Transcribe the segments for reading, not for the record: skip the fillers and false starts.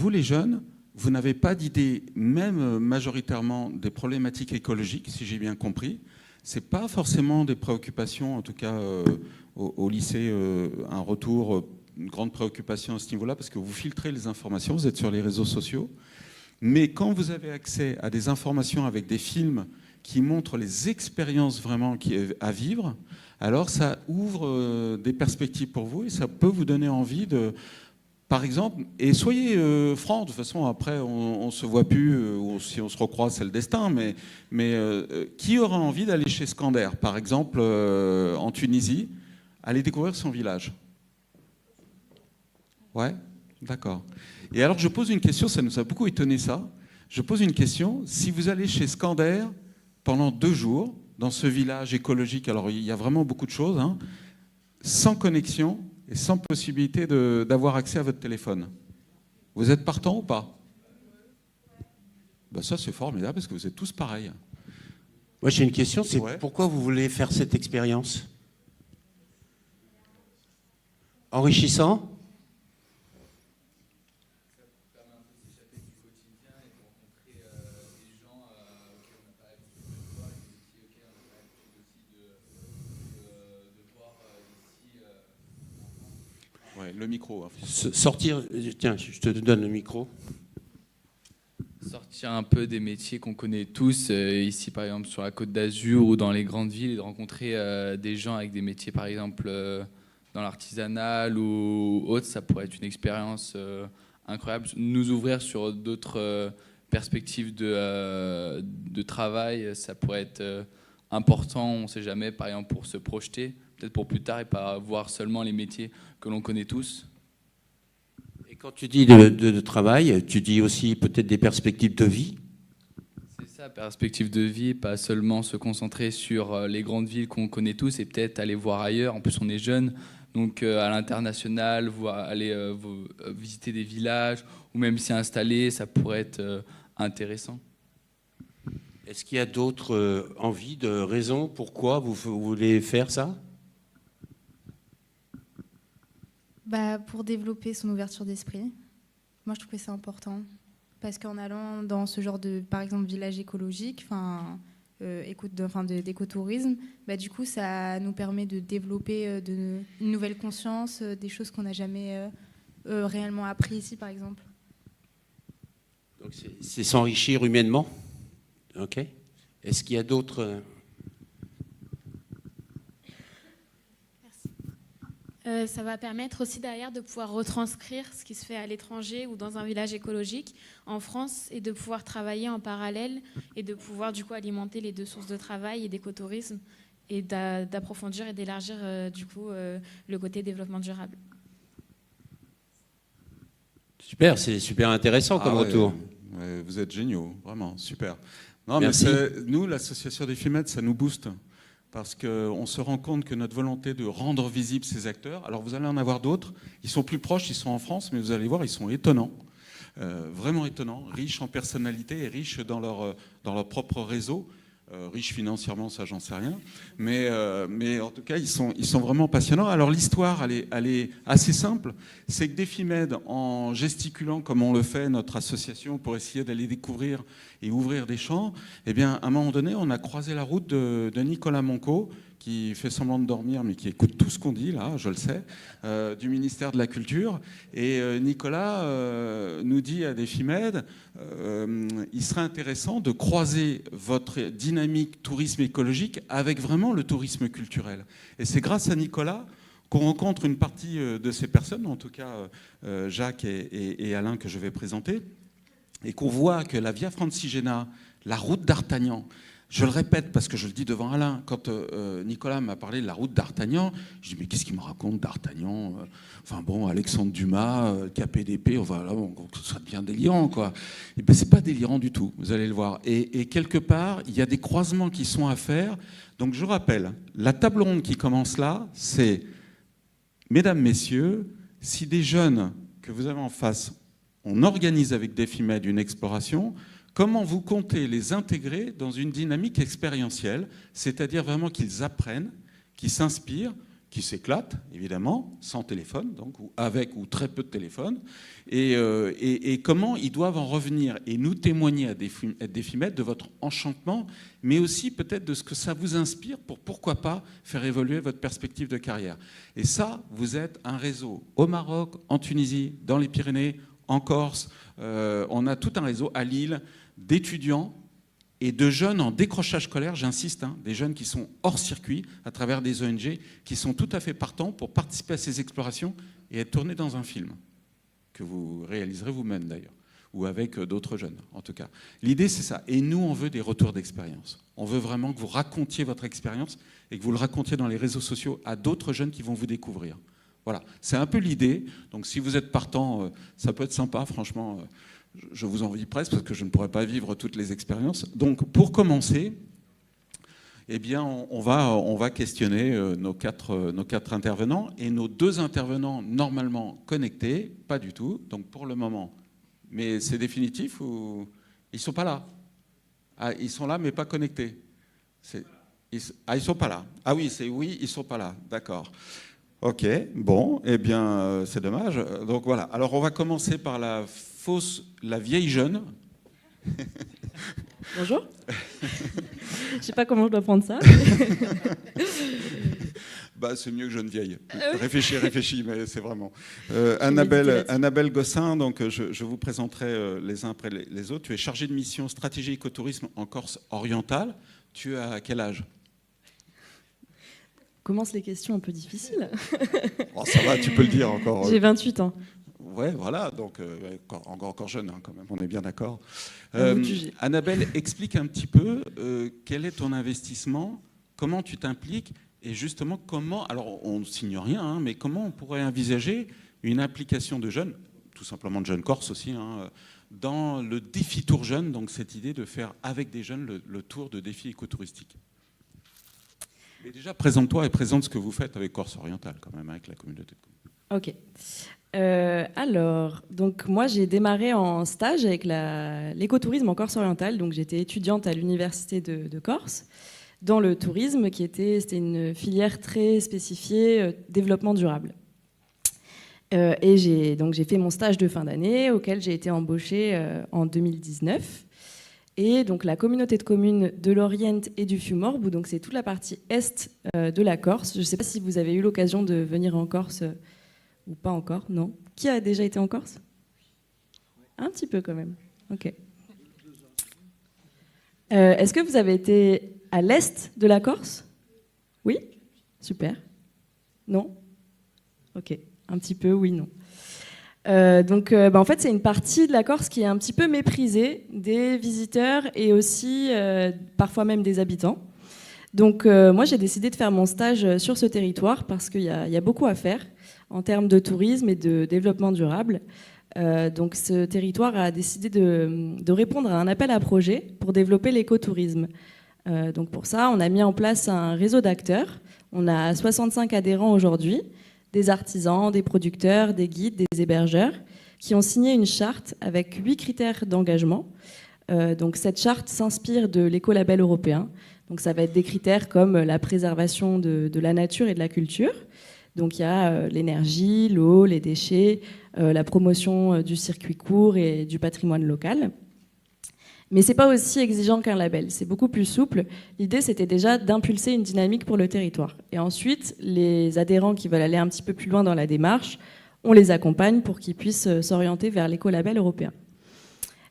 vous les jeunes, vous n'avez pas d'idée, même majoritairement des problématiques écologiques, si j'ai bien compris. Ce n'est pas forcément des préoccupations, en tout cas au lycée, un retour, une grande préoccupation à ce niveau-là, parce que vous filtrez les informations, vous êtes sur les réseaux sociaux. Mais quand vous avez accès à des informations avec des films qui montrent les expériences vraiment à vivre, alors ça ouvre des perspectives pour vous et ça peut vous donner envie de... Par exemple, et soyez francs, de toute façon, après, on ne se voit plus, ou si on se recroise, c'est le destin, mais qui aura envie d'aller chez Scander, par exemple, en Tunisie, aller découvrir son village? Ouais, d'accord. Et alors, je pose une question, ça nous a beaucoup étonné ça. Je pose une question, si vous allez chez Scander pendant 2 jours, dans ce village écologique, alors il y a vraiment beaucoup de choses, hein, sans connexion, et sans possibilité d'avoir accès à votre téléphone. Vous êtes partant ou pas? Ben ça, c'est formidable parce que vous êtes tous pareils. Moi, j'ai une question, c'est Ouais. Pourquoi vous voulez faire cette expérience? Enrichissant? Ouais, le micro. Hein. Sortir, tiens, je te donne le micro. Sortir un peu des métiers qu'on connaît tous, ici par exemple sur la Côte d'Azur ou dans les grandes villes, et de rencontrer des gens avec des métiers par exemple dans l'artisanal ou autre, ça pourrait être une expérience incroyable. Nous ouvrir sur d'autres perspectives de travail, ça pourrait être important, on ne sait jamais, par exemple pour se projeter, peut-être pour plus tard et pas voir seulement les métiers que l'on connaît tous. Et quand tu dis de travail, tu dis aussi peut-être des perspectives de vie? C'est ça, perspective de vie, pas seulement se concentrer sur les grandes villes qu'on connaît tous et peut-être aller voir ailleurs. En plus, on est jeunes, donc à l'international, aller visiter des villages ou même s'y installer, ça pourrait être intéressant. Est-ce qu'il y a d'autres envies, de raisons pourquoi vous voulez faire ça? Pour développer son ouverture d'esprit. Moi, je trouve que c'est important. Parce qu'en allant dans ce genre de, par exemple, village écologique, d'écotourisme, du coup, ça nous permet de développer une nouvelle conscience, des choses qu'on n'a jamais réellement appris ici, par exemple. Donc c'est s'enrichir humainement. Ok. Est-ce qu'il y a d'autres... Ça va permettre aussi derrière de pouvoir retranscrire ce qui se fait à l'étranger ou dans un village écologique en France et de pouvoir travailler en parallèle et de pouvoir du coup alimenter les 2 sources de travail et d'écotourisme et d'approfondir et d'élargir le côté développement durable. Super, c'est super intéressant comme retour. Ouais, vous êtes géniaux, vraiment, super. Non, merci. Mais nous, l'association des FIMED, ça nous booste. Parce qu'on se rend compte que notre volonté de rendre visibles ces acteurs, alors vous allez en avoir d'autres, ils sont plus proches, ils sont en France, mais vous allez voir, ils sont étonnants, vraiment étonnants, riches en personnalité et riches dans leur propre réseau, riches financièrement, ça j'en sais rien, mais en tout cas, ils sont vraiment passionnants. Alors l'histoire, elle est assez simple, c'est que Defimed, en gesticulant comme on le fait, notre association, pour essayer d'aller découvrir et ouvrir des champs, eh bien, à un moment donné, on a croisé la route de Nicolas Monco, qui fait semblant de dormir, mais qui écoute tout ce qu'on dit, là, je le sais, du ministère de la Culture. Et Nicolas nous dit à Defimed, il serait intéressant de croiser votre dynamique tourisme écologique avec vraiment le tourisme culturel. Et c'est grâce à Nicolas qu'on rencontre une partie de ces personnes, en tout cas Jacques et Alain que je vais présenter, et qu'on voit que la Via Francigena, la route d'Artagnan, je le répète parce que je le dis devant Alain, quand Nicolas m'a parlé de la route d'Artagnan, je dis mais qu'est-ce qu'il me raconte d'Artagnan? Enfin bon, Alexandre Dumas, KPDP, enfin, là, ça devient délirant, quoi. Et ben c'est pas délirant du tout, vous allez le voir. Et quelque part, il y a des croisements qui sont à faire. Donc je rappelle, la table ronde qui commence là, c'est mesdames, messieurs, si des jeunes que vous avez en face, on organise avec Defimed une exploration, comment vous comptez les intégrer dans une dynamique expérientielle, c'est-à-dire vraiment qu'ils apprennent, qu'ils s'inspirent, qui s'éclatent, évidemment, sans téléphone, donc, ou avec ou très peu de téléphone, et comment ils doivent en revenir et nous témoigner à Défimètre de votre enchantement, mais aussi peut-être de ce que ça vous inspire pour, pourquoi pas, faire évoluer votre perspective de carrière. Et ça, vous êtes un réseau au Maroc, en Tunisie, dans les Pyrénées, en Corse. On a tout un réseau à Lille d'étudiants et de jeunes en décrochage scolaire, j'insiste, des jeunes qui sont hors circuit à travers des ONG, qui sont tout à fait partants pour participer à ces explorations et être tournés dans un film, que vous réaliserez vous-même d'ailleurs, ou avec d'autres jeunes en tout cas. L'idée c'est ça, et nous on veut des retours d'expérience. On veut vraiment que vous racontiez votre expérience et que vous le racontiez dans les réseaux sociaux à d'autres jeunes qui vont vous découvrir. Voilà, c'est un peu l'idée, donc si vous êtes partant, ça peut être sympa franchement. Je vous envie presque parce que je ne pourrais pas vivre toutes les expériences. Donc, pour commencer, eh bien, on va questionner nos quatre intervenants et nos 2 intervenants normalement connectés, pas du tout. Donc, pour le moment, mais c'est définitif ou ils sont pas là? Ah, ils sont là mais pas connectés. Ils sont pas là. Ah oui, c'est oui, ils sont pas là. D'accord. Ok, bon, eh bien, c'est dommage. Donc voilà. Alors, on va commencer par la vieille jeune. Bonjour. Je sais pas comment je dois prendre ça. Bah, c'est mieux que jeune vieille. Réfléchis, mais c'est vraiment. Annabelle Gossin, donc je vous présenterai les uns après les autres. Tu es chargée de mission stratégie écotourisme en Corse orientale. Tu as quel âge? Commence les questions un peu difficiles. Oh, ça va, tu peux le dire encore. J'ai 28 ans. Ouais, voilà, donc encore jeune quand même, on est bien d'accord. Annabelle, explique un petit peu quel est ton investissement, comment tu t'impliques et justement comment, alors on ne signe rien, mais comment on pourrait envisager une implication de jeunes, tout simplement de jeunes Corses aussi, dans le défi Tour Jeune, donc cette idée de faire avec des jeunes le tour de défis écotouristique. Mais déjà, présente-toi et présente ce que vous faites avec Corse Orientale, quand même, avec la communauté de communes. Ok. Alors, donc moi j'ai démarré en stage avec l'écotourisme en Corse orientale. Donc j'étais étudiante à l'université de Corse dans le tourisme, c'était une filière très spécifiée développement durable. Et j'ai fait mon stage de fin d'année auquel j'ai été embauchée en 2019. Et donc la communauté de communes de l'Orient et du Fiumorbe, donc c'est toute la partie est de la Corse. Je ne sais pas si vous avez eu l'occasion de venir en Corse ou pas encore, non? Qui a déjà été en Corse? Un petit peu quand même. Ok. Est-ce que vous avez été à l'est de la Corse? Oui? Super. Non? Ok. Un petit peu, oui, non. En fait, c'est une partie de la Corse qui est un petit peu méprisée des visiteurs et aussi parfois même des habitants. Donc, moi, j'ai décidé de faire mon stage sur ce territoire parce qu'il y a beaucoup à faire en termes de tourisme et de développement durable. Donc, ce territoire a décidé de répondre à un appel à projet pour développer l'écotourisme. Donc, pour ça, on a mis en place un réseau d'acteurs. On a 65 adhérents aujourd'hui, des artisans, des producteurs, des guides, des hébergeurs, qui ont signé une charte avec 8 critères d'engagement. Donc cette charte s'inspire de l'écolabel européen. Donc ça va être des critères comme la préservation de la nature et de la culture. Donc il y a l'énergie, l'eau, les déchets, la promotion du circuit court et du patrimoine local. Mais ce n'est pas aussi exigeant qu'un label, c'est beaucoup plus souple. L'idée, c'était déjà d'impulser une dynamique pour le territoire. Et ensuite, les adhérents qui veulent aller un petit peu plus loin dans la démarche, on les accompagne pour qu'ils puissent s'orienter vers l'écolabel européen.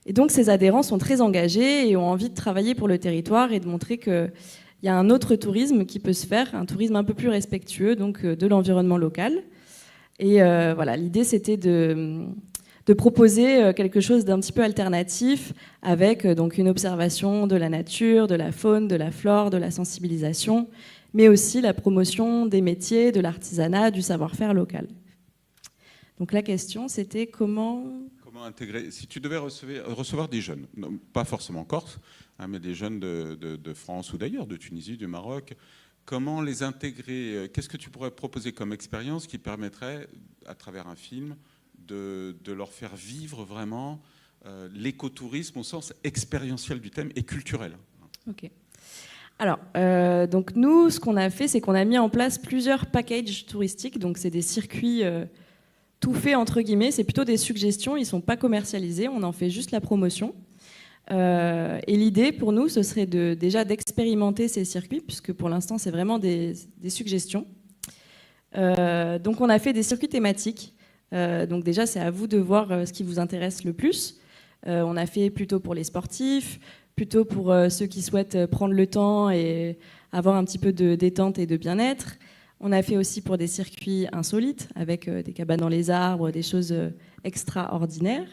Et donc, ces adhérents sont très engagés et ont envie de travailler pour le territoire et de montrer qu'il y a un autre tourisme qui peut se faire, un tourisme un peu plus respectueux donc, de l'environnement local. Et voilà, l'idée, c'était de proposer quelque chose d'un petit peu alternatif avec donc une observation de la nature, de la faune, de la flore, de la sensibilisation, mais aussi la promotion des métiers, de l'artisanat, du savoir-faire local. Donc la question, c'était comment intégrer, si tu devais recevoir des jeunes, non, pas forcément Corse, mais des jeunes de France ou d'ailleurs, de Tunisie, du Maroc, comment les intégrer? Qu'est-ce que tu pourrais proposer comme expérience qui permettrait, à travers un film, de leur faire vivre vraiment l'écotourisme au sens expérientiel du thème et culturel? Ok. Alors, donc nous, ce qu'on a fait, c'est qu'on a mis en place plusieurs packages touristiques. Donc, c'est des circuits tout faits, entre guillemets. C'est plutôt des suggestions. Ils ne sont pas commercialisés. On en fait juste la promotion. Et l'idée, pour nous, ce serait déjà d'expérimenter ces circuits, puisque pour l'instant, c'est vraiment des suggestions. Donc, on a fait des circuits thématiques. Donc, déjà, c'est à vous de voir ce qui vous intéresse le plus. On a fait plutôt pour les sportifs, plutôt pour ceux qui souhaitent prendre le temps et avoir un petit peu de détente et de bien-être. On a fait aussi pour des circuits insolites, avec des cabanes dans les arbres, des choses extraordinaires.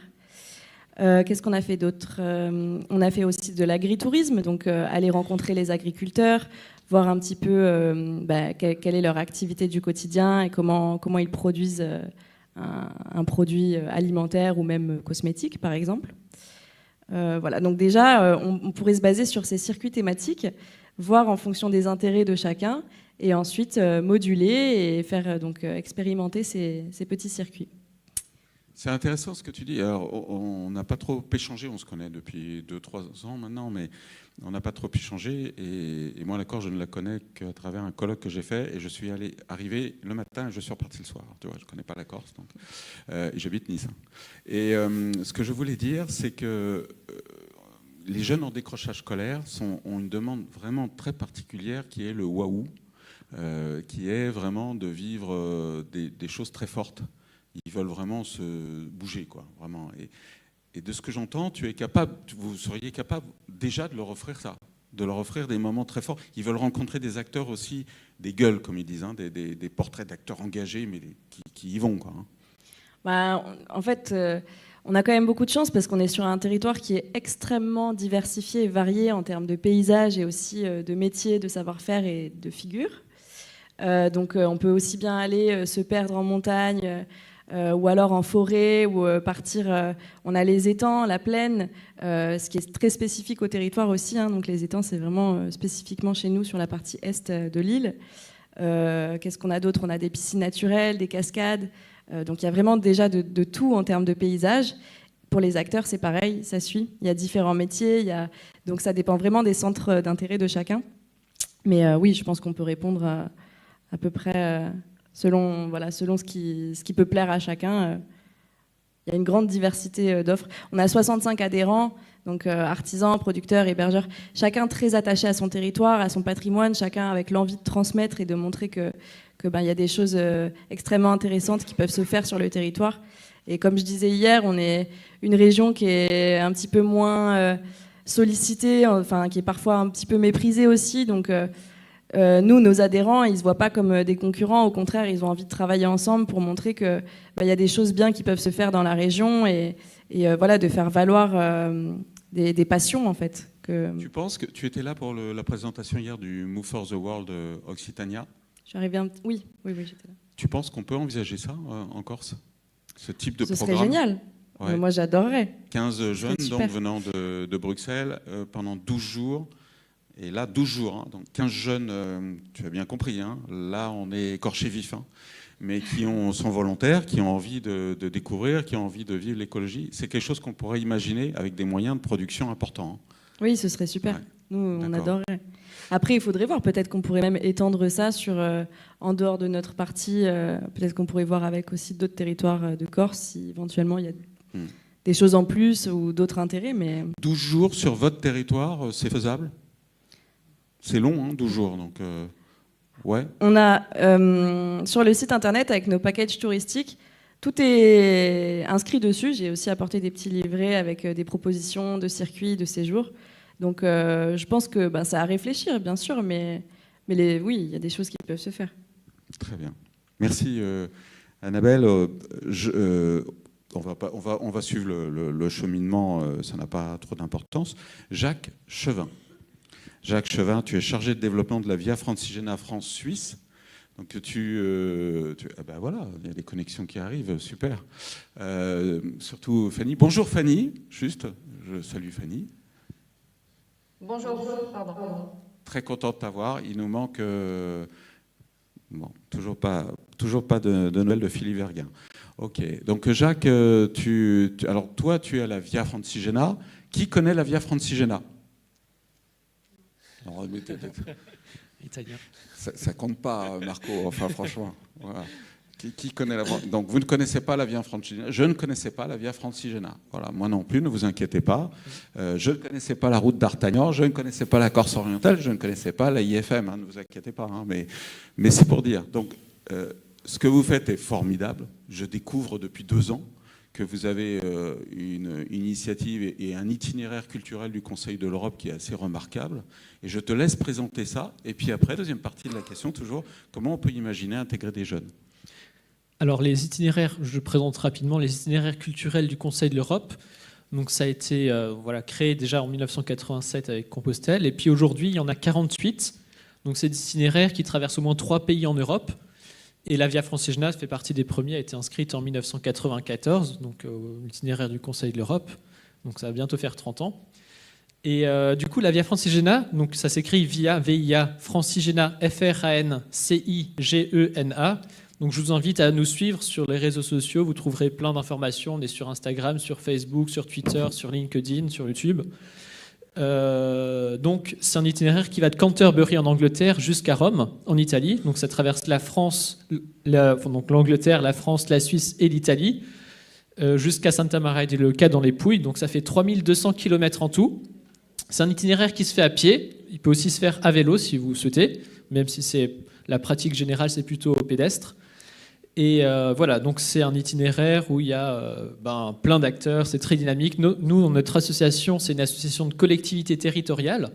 Qu'est-ce qu'on a fait d'autre? On a fait aussi de l'agritourisme, donc aller rencontrer les agriculteurs, voir un petit peu quelle est leur activité du quotidien et comment ils produisent un produit alimentaire ou même cosmétique, par exemple. Voilà, donc déjà, on pourrait se baser sur ces circuits thématiques, voir en fonction des intérêts de chacun, et ensuite moduler et faire expérimenter ces petits circuits. C'est intéressant ce que tu dis. Alors, on n'a pas trop échangé, on se connaît depuis 2-3 ans maintenant, mais on n'a pas trop échangé. Et moi, la Corse, je ne la connais qu'à travers un colloque que j'ai fait. Et je suis arrivé le matin et je suis reparti le soir. Tu vois, je ne connais pas la Corse, donc et j'habite Nice. Et ce que je voulais dire, c'est que les jeunes en décrochage scolaire ont une demande vraiment très particulière qui est le waouh, qui est vraiment de vivre des choses très fortes. Ils veulent vraiment se bouger, quoi, vraiment. Et de ce que j'entends, vous seriez capable déjà de leur offrir ça, de leur offrir des moments très forts. Ils veulent rencontrer des acteurs aussi, des gueules, comme ils disent, hein, des portraits d'acteurs engagés, mais qui y vont, quoi. En fait, on a quand même beaucoup de chance parce qu'on est sur un territoire qui est extrêmement diversifié et varié en termes de paysages et aussi de métiers, de savoir-faire et de figures. Donc on peut aussi bien aller se perdre en montagne ou alors en forêt ou partir. On a les étangs, la plaine, ce qui est très spécifique au territoire aussi. Hein, donc les étangs, c'est vraiment spécifiquement chez nous sur la partie est de l'île. Qu'est-ce qu'on a d'autre? On a des piscines naturelles, des cascades. Donc il y a vraiment déjà de tout en termes de paysage. Pour les acteurs, c'est pareil, ça suit. Il y a différents métiers, donc ça dépend vraiment des centres d'intérêt de chacun. Mais oui, je pense qu'on peut répondre à peu près selon ce qui peut plaire à chacun. Il y a une grande diversité d'offres. On a 65 adhérents, donc artisans, producteurs, hébergeurs, chacun très attaché à son territoire, à son patrimoine, chacun avec l'envie de transmettre et de montrer que y a des choses extrêmement intéressantes qui peuvent se faire sur le territoire. Et comme je disais hier, on est une région qui est un petit peu moins sollicitée, enfin qui est parfois un petit peu méprisée aussi. Donc nous, nos adhérents, ils ne se voient pas comme des concurrents. Au contraire, ils ont envie de travailler ensemble pour montrer qu'il y a des choses bien qui peuvent se faire dans la région et voilà, de faire valoir des passions, en fait. Tu penses que tu étais là pour la présentation hier du Move for the World Occitania? Je suis arrivée Oui, j'étais là. Tu penses qu'on peut envisager ça en Corse? Ce type de programme? Ce serait génial. Ouais. Moi, j'adorerais. 15 jeunes donc, venant de Bruxelles pendant 12 jours. Et là, 12 jours, hein, donc 15 jeunes, tu as bien compris, hein, là on est écorché vif, hein, mais qui sont volontaires, qui ont envie de découvrir, qui ont envie de vivre l'écologie. C'est quelque chose qu'on pourrait imaginer avec des moyens de production importants. Hein. Oui, ce serait super. Ouais. Nous, on D'accord. adorerait. Après, il faudrait voir, peut-être qu'on pourrait même étendre ça en dehors de notre partie. Peut-être qu'on pourrait voir avec aussi d'autres territoires de Corse, si éventuellement il y a des choses en plus ou d'autres intérêts. Mais 12 jours sur votre territoire, c'est faisable? C'est long, hein, 12 jours, donc ouais. On a sur le site internet avec nos packages touristiques, tout est inscrit dessus. J'ai aussi apporté des petits livrets avec des propositions de circuits, de séjours. Donc je pense que ça a à réfléchir, bien sûr, mais oui, il y a des choses qui peuvent se faire. Très bien. Merci Annabelle. On va suivre le cheminement, ça n'a pas trop d'importance. Jacques Chevin. Jacques Chevin, tu es chargé de développement de la Via Francigena France-Suisse. Donc voilà, il y a des connexions qui arrivent, super. Surtout Fanny. Bonjour Fanny, juste, je salue Fanny. Bonjour, pardon. Très content de t'avoir. Il nous manque toujours pas de nouvelles de Philippe Verguin. Ok, donc Jacques, alors toi tu es à la Via Francigena. Qui connaît la Via Francigena? Alors, Italien. ça compte pas, Marco. Enfin, franchement. Voilà. Qui connaît la... Donc, vous ne connaissez pas la Via Francigena. Je ne connaissais pas la Via Francigena. Voilà, moi non plus, ne vous inquiétez pas. Je ne connaissais pas la route d'Artagnan. Je ne connaissais pas la Corse orientale. Je ne connaissais pas la IFM. Hein, ne vous inquiétez pas. Hein, mais c'est pour dire. Donc, ce que vous faites est formidable. Je découvre depuis 2 ans que vous avez une initiative et un itinéraire culturel du Conseil de l'Europe qui est assez remarquable. Et je te laisse présenter ça. Et puis après, deuxième partie de la question, toujours, comment on peut imaginer intégrer des jeunes ? Alors les itinéraires, je présente rapidement les itinéraires culturels du Conseil de l'Europe. Donc ça a été créé déjà en 1987 avec Compostelle. Et puis aujourd'hui, il y en a 48. Donc c'est des itinéraires qui traversent au moins 3 pays en Europe. Et la Via Francigena fait partie des premiers, a été inscrite en 1994, donc l'itinéraire du Conseil de l'Europe. Donc ça va bientôt faire 30 ans. Et du coup, la Via Francigena, donc ça s'écrit Via, VIA, Francigena, Francigena. Donc je vous invite à nous suivre sur les réseaux sociaux. Vous trouverez plein d'informations. On est sur Instagram, sur Facebook, sur Twitter, sur LinkedIn, sur YouTube. Donc c'est un itinéraire qui va de Canterbury en Angleterre jusqu'à Rome en Italie. Donc ça traverse la France, donc l'Angleterre, la France, la Suisse et l'Italie jusqu'à Santa Maria del Leuca dans les Pouilles. Donc ça fait 3200 km en tout. C'est un itinéraire qui se fait à pied. Il peut aussi se faire à vélo si vous souhaitez, même si c'est la pratique générale, c'est plutôt pédestre. Et voilà, donc c'est un itinéraire où il y a plein d'acteurs, c'est très dynamique. Nous, notre association, c'est une association de collectivités territoriales.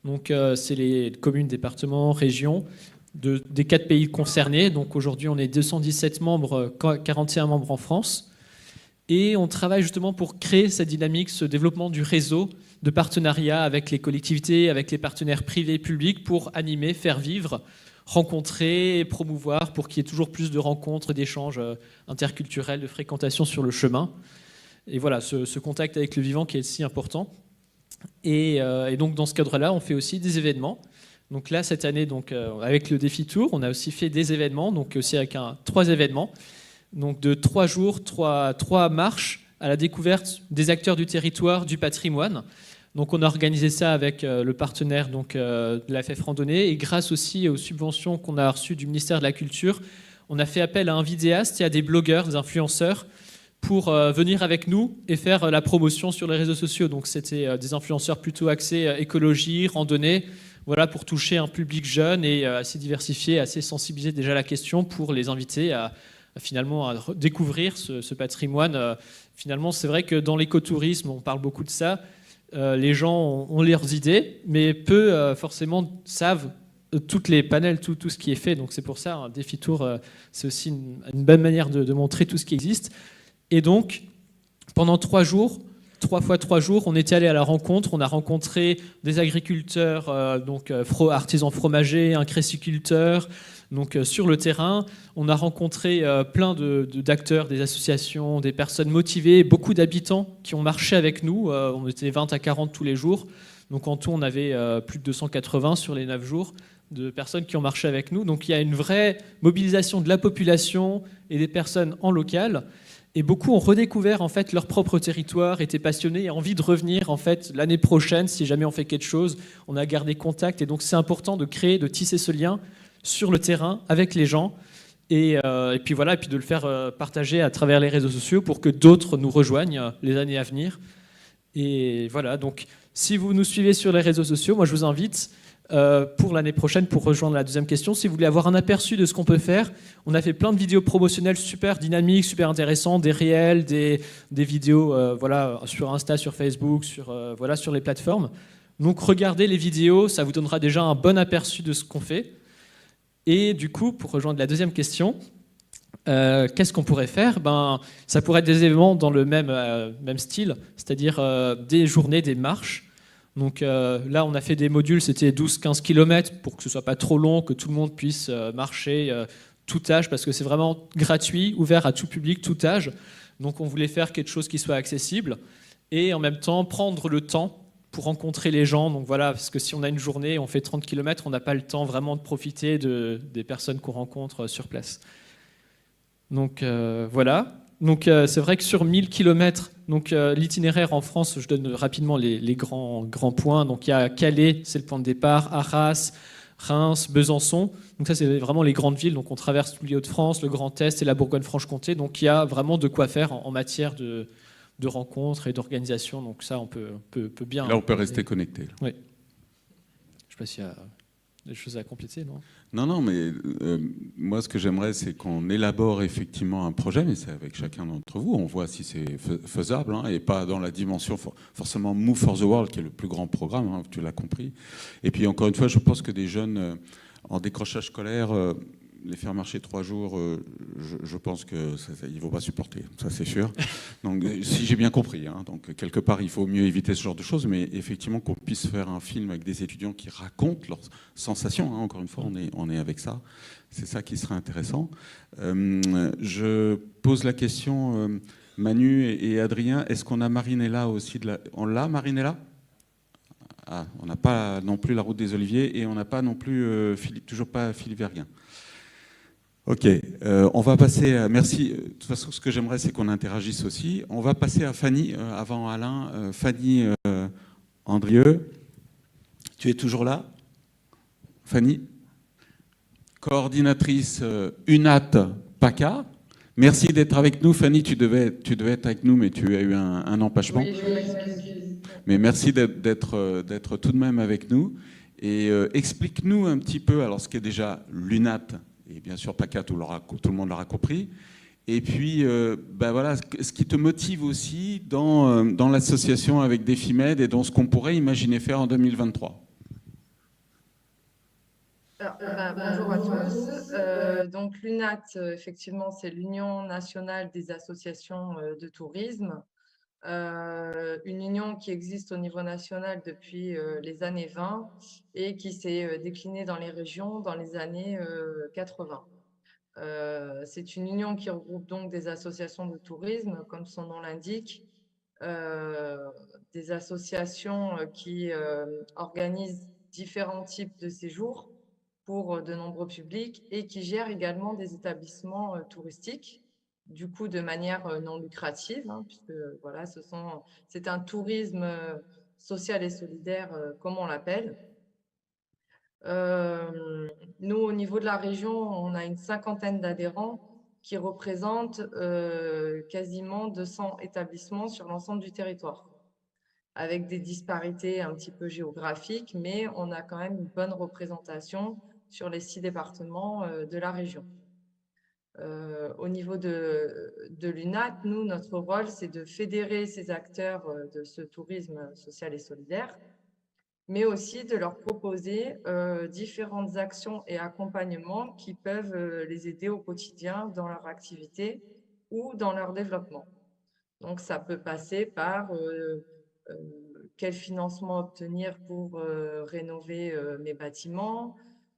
Donc c'est les communes, départements, régions des 4 pays concernés. Donc aujourd'hui, on est 217 membres, 41 membres en France. Et on travaille justement pour créer cette dynamique, ce développement du réseau de partenariat avec les collectivités, avec les partenaires privés et publics pour animer, faire vivre, rencontrer et promouvoir pour qu'il y ait toujours plus de rencontres, d'échanges interculturels, de fréquentation sur le chemin. Et voilà, ce contact avec le vivant qui est si important. Et donc dans ce cadre-là, on fait aussi des événements. Donc là, cette année, avec le Défi Tour, on a aussi fait des événements, donc aussi avec 3 événements. Donc de 3 jours, 3 marches à la découverte des acteurs du territoire, du patrimoine. Donc on a organisé ça avec le partenaire de la FF Randonnée et grâce aussi aux subventions qu'on a reçues du ministère de la Culture, on a fait appel à un vidéaste et à des blogueurs, des influenceurs pour venir avec nous et faire la promotion sur les réseaux sociaux. Donc c'était des influenceurs plutôt axés écologie, randonnée, voilà, pour toucher un public jeune et assez diversifié, assez sensibilisé déjà à la question pour les inviter à découvrir ce patrimoine. Finalement, c'est vrai que dans l'écotourisme, on parle beaucoup de ça. Les gens ont leurs idées, mais peu forcément savent toutes les panels, tout ce qui est fait. Donc c'est pour ça, un Défi Tour, c'est aussi une bonne manière de montrer tout ce qui existe. Et donc, pendant 3 jours, 3 fois 3 jours, on était allé à la rencontre. On a rencontré des agriculteurs, artisans fromagers, un créciculteur. Donc sur le terrain, on a rencontré plein d'acteurs, des associations, des personnes motivées, beaucoup d'habitants qui ont marché avec nous. On était 20 à 40 tous les jours. Donc en tout, on avait plus de 280 sur les 9 jours de personnes qui ont marché avec nous. Donc il y a une vraie mobilisation de la population et des personnes en local. Et beaucoup ont redécouvert en fait leur propre territoire, étaient passionnés et envie de revenir en fait l'année prochaine si jamais on fait quelque chose. On a gardé contact et donc c'est important de créer, de tisser ce lien sur le terrain avec les gens et puis voilà, et puis de le faire partager à travers les réseaux sociaux pour que d'autres nous rejoignent les années à venir. Et voilà, donc si vous nous suivez sur les réseaux sociaux, moi je vous invite pour l'année prochaine, pour rejoindre la deuxième question, si vous voulez avoir un aperçu de ce qu'on peut faire, on a fait plein de vidéos promotionnelles super dynamiques, super intéressantes, des réels, des vidéos sur Insta, sur Facebook, sur les plateformes. Donc regardez les vidéos, ça vous donnera déjà un bon aperçu de ce qu'on fait. Et du coup, pour rejoindre la deuxième question, qu'est-ce qu'on pourrait faire ? Ça pourrait être des événements dans le même style, c'est-à-dire des journées, des marches. Donc là, on a fait des modules, c'était 12-15 km pour que ce ne soit pas trop long, que tout le monde puisse marcher tout âge, parce que c'est vraiment gratuit, ouvert à tout public, tout âge. Donc on voulait faire quelque chose qui soit accessible et en même temps prendre le temps pour rencontrer les gens. Donc voilà, parce que si on a une journée, on fait 30 km, on n'a pas le temps vraiment de profiter des personnes qu'on rencontre sur place. Donc voilà. Donc c'est vrai que sur 1000 km, donc l'itinéraire en France, je donne rapidement les grands points. Donc il y a Calais, c'est le point de départ, Arras, Reims, Besançon. Donc ça c'est vraiment les grandes villes. Donc on traverse tous les Hauts-de-France, le Grand Est et la Bourgogne-Franche-Comté. Donc il y a vraiment de quoi faire en matière de rencontres et d'organisation. Donc ça on peut bien. Là on peut rester connecté. Oui. Je ne sais pas s'il y a des choses à compléter, non? Non, mais moi, ce que j'aimerais, c'est qu'on élabore effectivement un projet, mais c'est avec chacun d'entre vous. On voit si c'est faisable, hein, et pas dans la dimension forcément Move for the World, qui est le plus grand programme, hein, tu l'as compris. Et puis, encore une fois, je pense que des jeunes en décrochage scolaire, les faire marcher 3 jours, je pense qu'ils ne vont pas supporter, ça c'est sûr. Donc, si j'ai bien compris, hein, donc quelque part, il faut mieux éviter ce genre de choses, mais effectivement qu'on puisse faire un film avec des étudiants qui racontent leurs sensations, hein, encore une fois, on est avec ça, c'est ça qui serait intéressant. Je pose la question, Manu et Adrien, est-ce qu'on a Marinella aussi On l'a, Marinella? Ah, on n'a pas non plus la route des Oliviers et on n'a pas non plus toujours pas Philippe Verguin. Ok, on va passer à... Merci. De toute façon, ce que j'aimerais, c'est qu'on interagisse aussi. On va passer à Fanny, avant Alain. Fanny Andrieux, tu es toujours là? Fanny, coordinatrice UNAT PACA. Merci d'être avec nous. Fanny, tu devais être avec nous, mais tu as eu un empêchement. Oui, je m'excuse. Mais merci d'être tout de même avec nous. Et explique-nous un petit peu, alors ce qui est déjà l'UNAT, et bien sûr PACA, tout le monde l'aura compris. Et puis, voilà, ce qui te motive aussi dans l'association avec Defimed et dans ce qu'on pourrait imaginer faire en 2023. Alors, bonjour à tous. Donc l'UNAT, effectivement, c'est l'Union nationale des associations de tourisme. Une union qui existe au niveau national depuis les années 20 et qui s'est déclinée dans les régions dans les années 80. C'est une union qui regroupe donc des associations de tourisme, comme son nom l'indique, des associations qui organisent différents types de séjours pour de nombreux publics et qui gèrent également des établissements touristiques, du coup de manière non lucrative, hein, puisque voilà, c'est un tourisme social et solidaire, comme on l'appelle. Nous, au niveau de la région, on a une 50aine d'adhérents qui représentent quasiment 200 établissements sur l'ensemble du territoire, avec des disparités un petit peu géographiques, mais on a quand même une bonne représentation sur les 6 départements de la région. Au niveau de l'UNAT, nous, notre rôle, c'est de fédérer ces acteurs de ce tourisme social et solidaire, mais aussi de leur proposer différentes actions et accompagnements qui peuvent les aider au quotidien dans leur activité ou dans leur développement. Donc, ça peut passer par quel financement obtenir pour rénover mes bâtiments,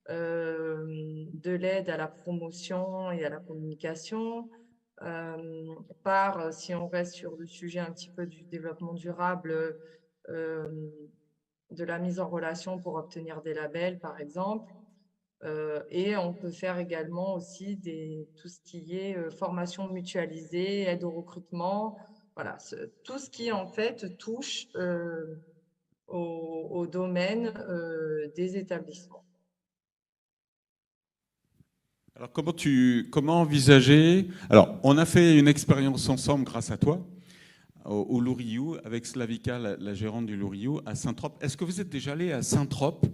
de l'aide à la promotion et à la communication, si on reste sur le sujet un petit peu du développement durable, de la mise en relation pour obtenir des labels, par exemple. Et on peut faire également aussi tout ce qui est formation mutualisée, aide au recrutement, voilà, tout ce qui en fait touche au domaine des établissements. Alors comment envisager... Alors, on a fait une expérience ensemble grâce à toi, au Louriou, avec Slavika, la gérante du Louriou, à Saint-Trope. Est-ce que vous êtes déjà allé à Saint-Trope?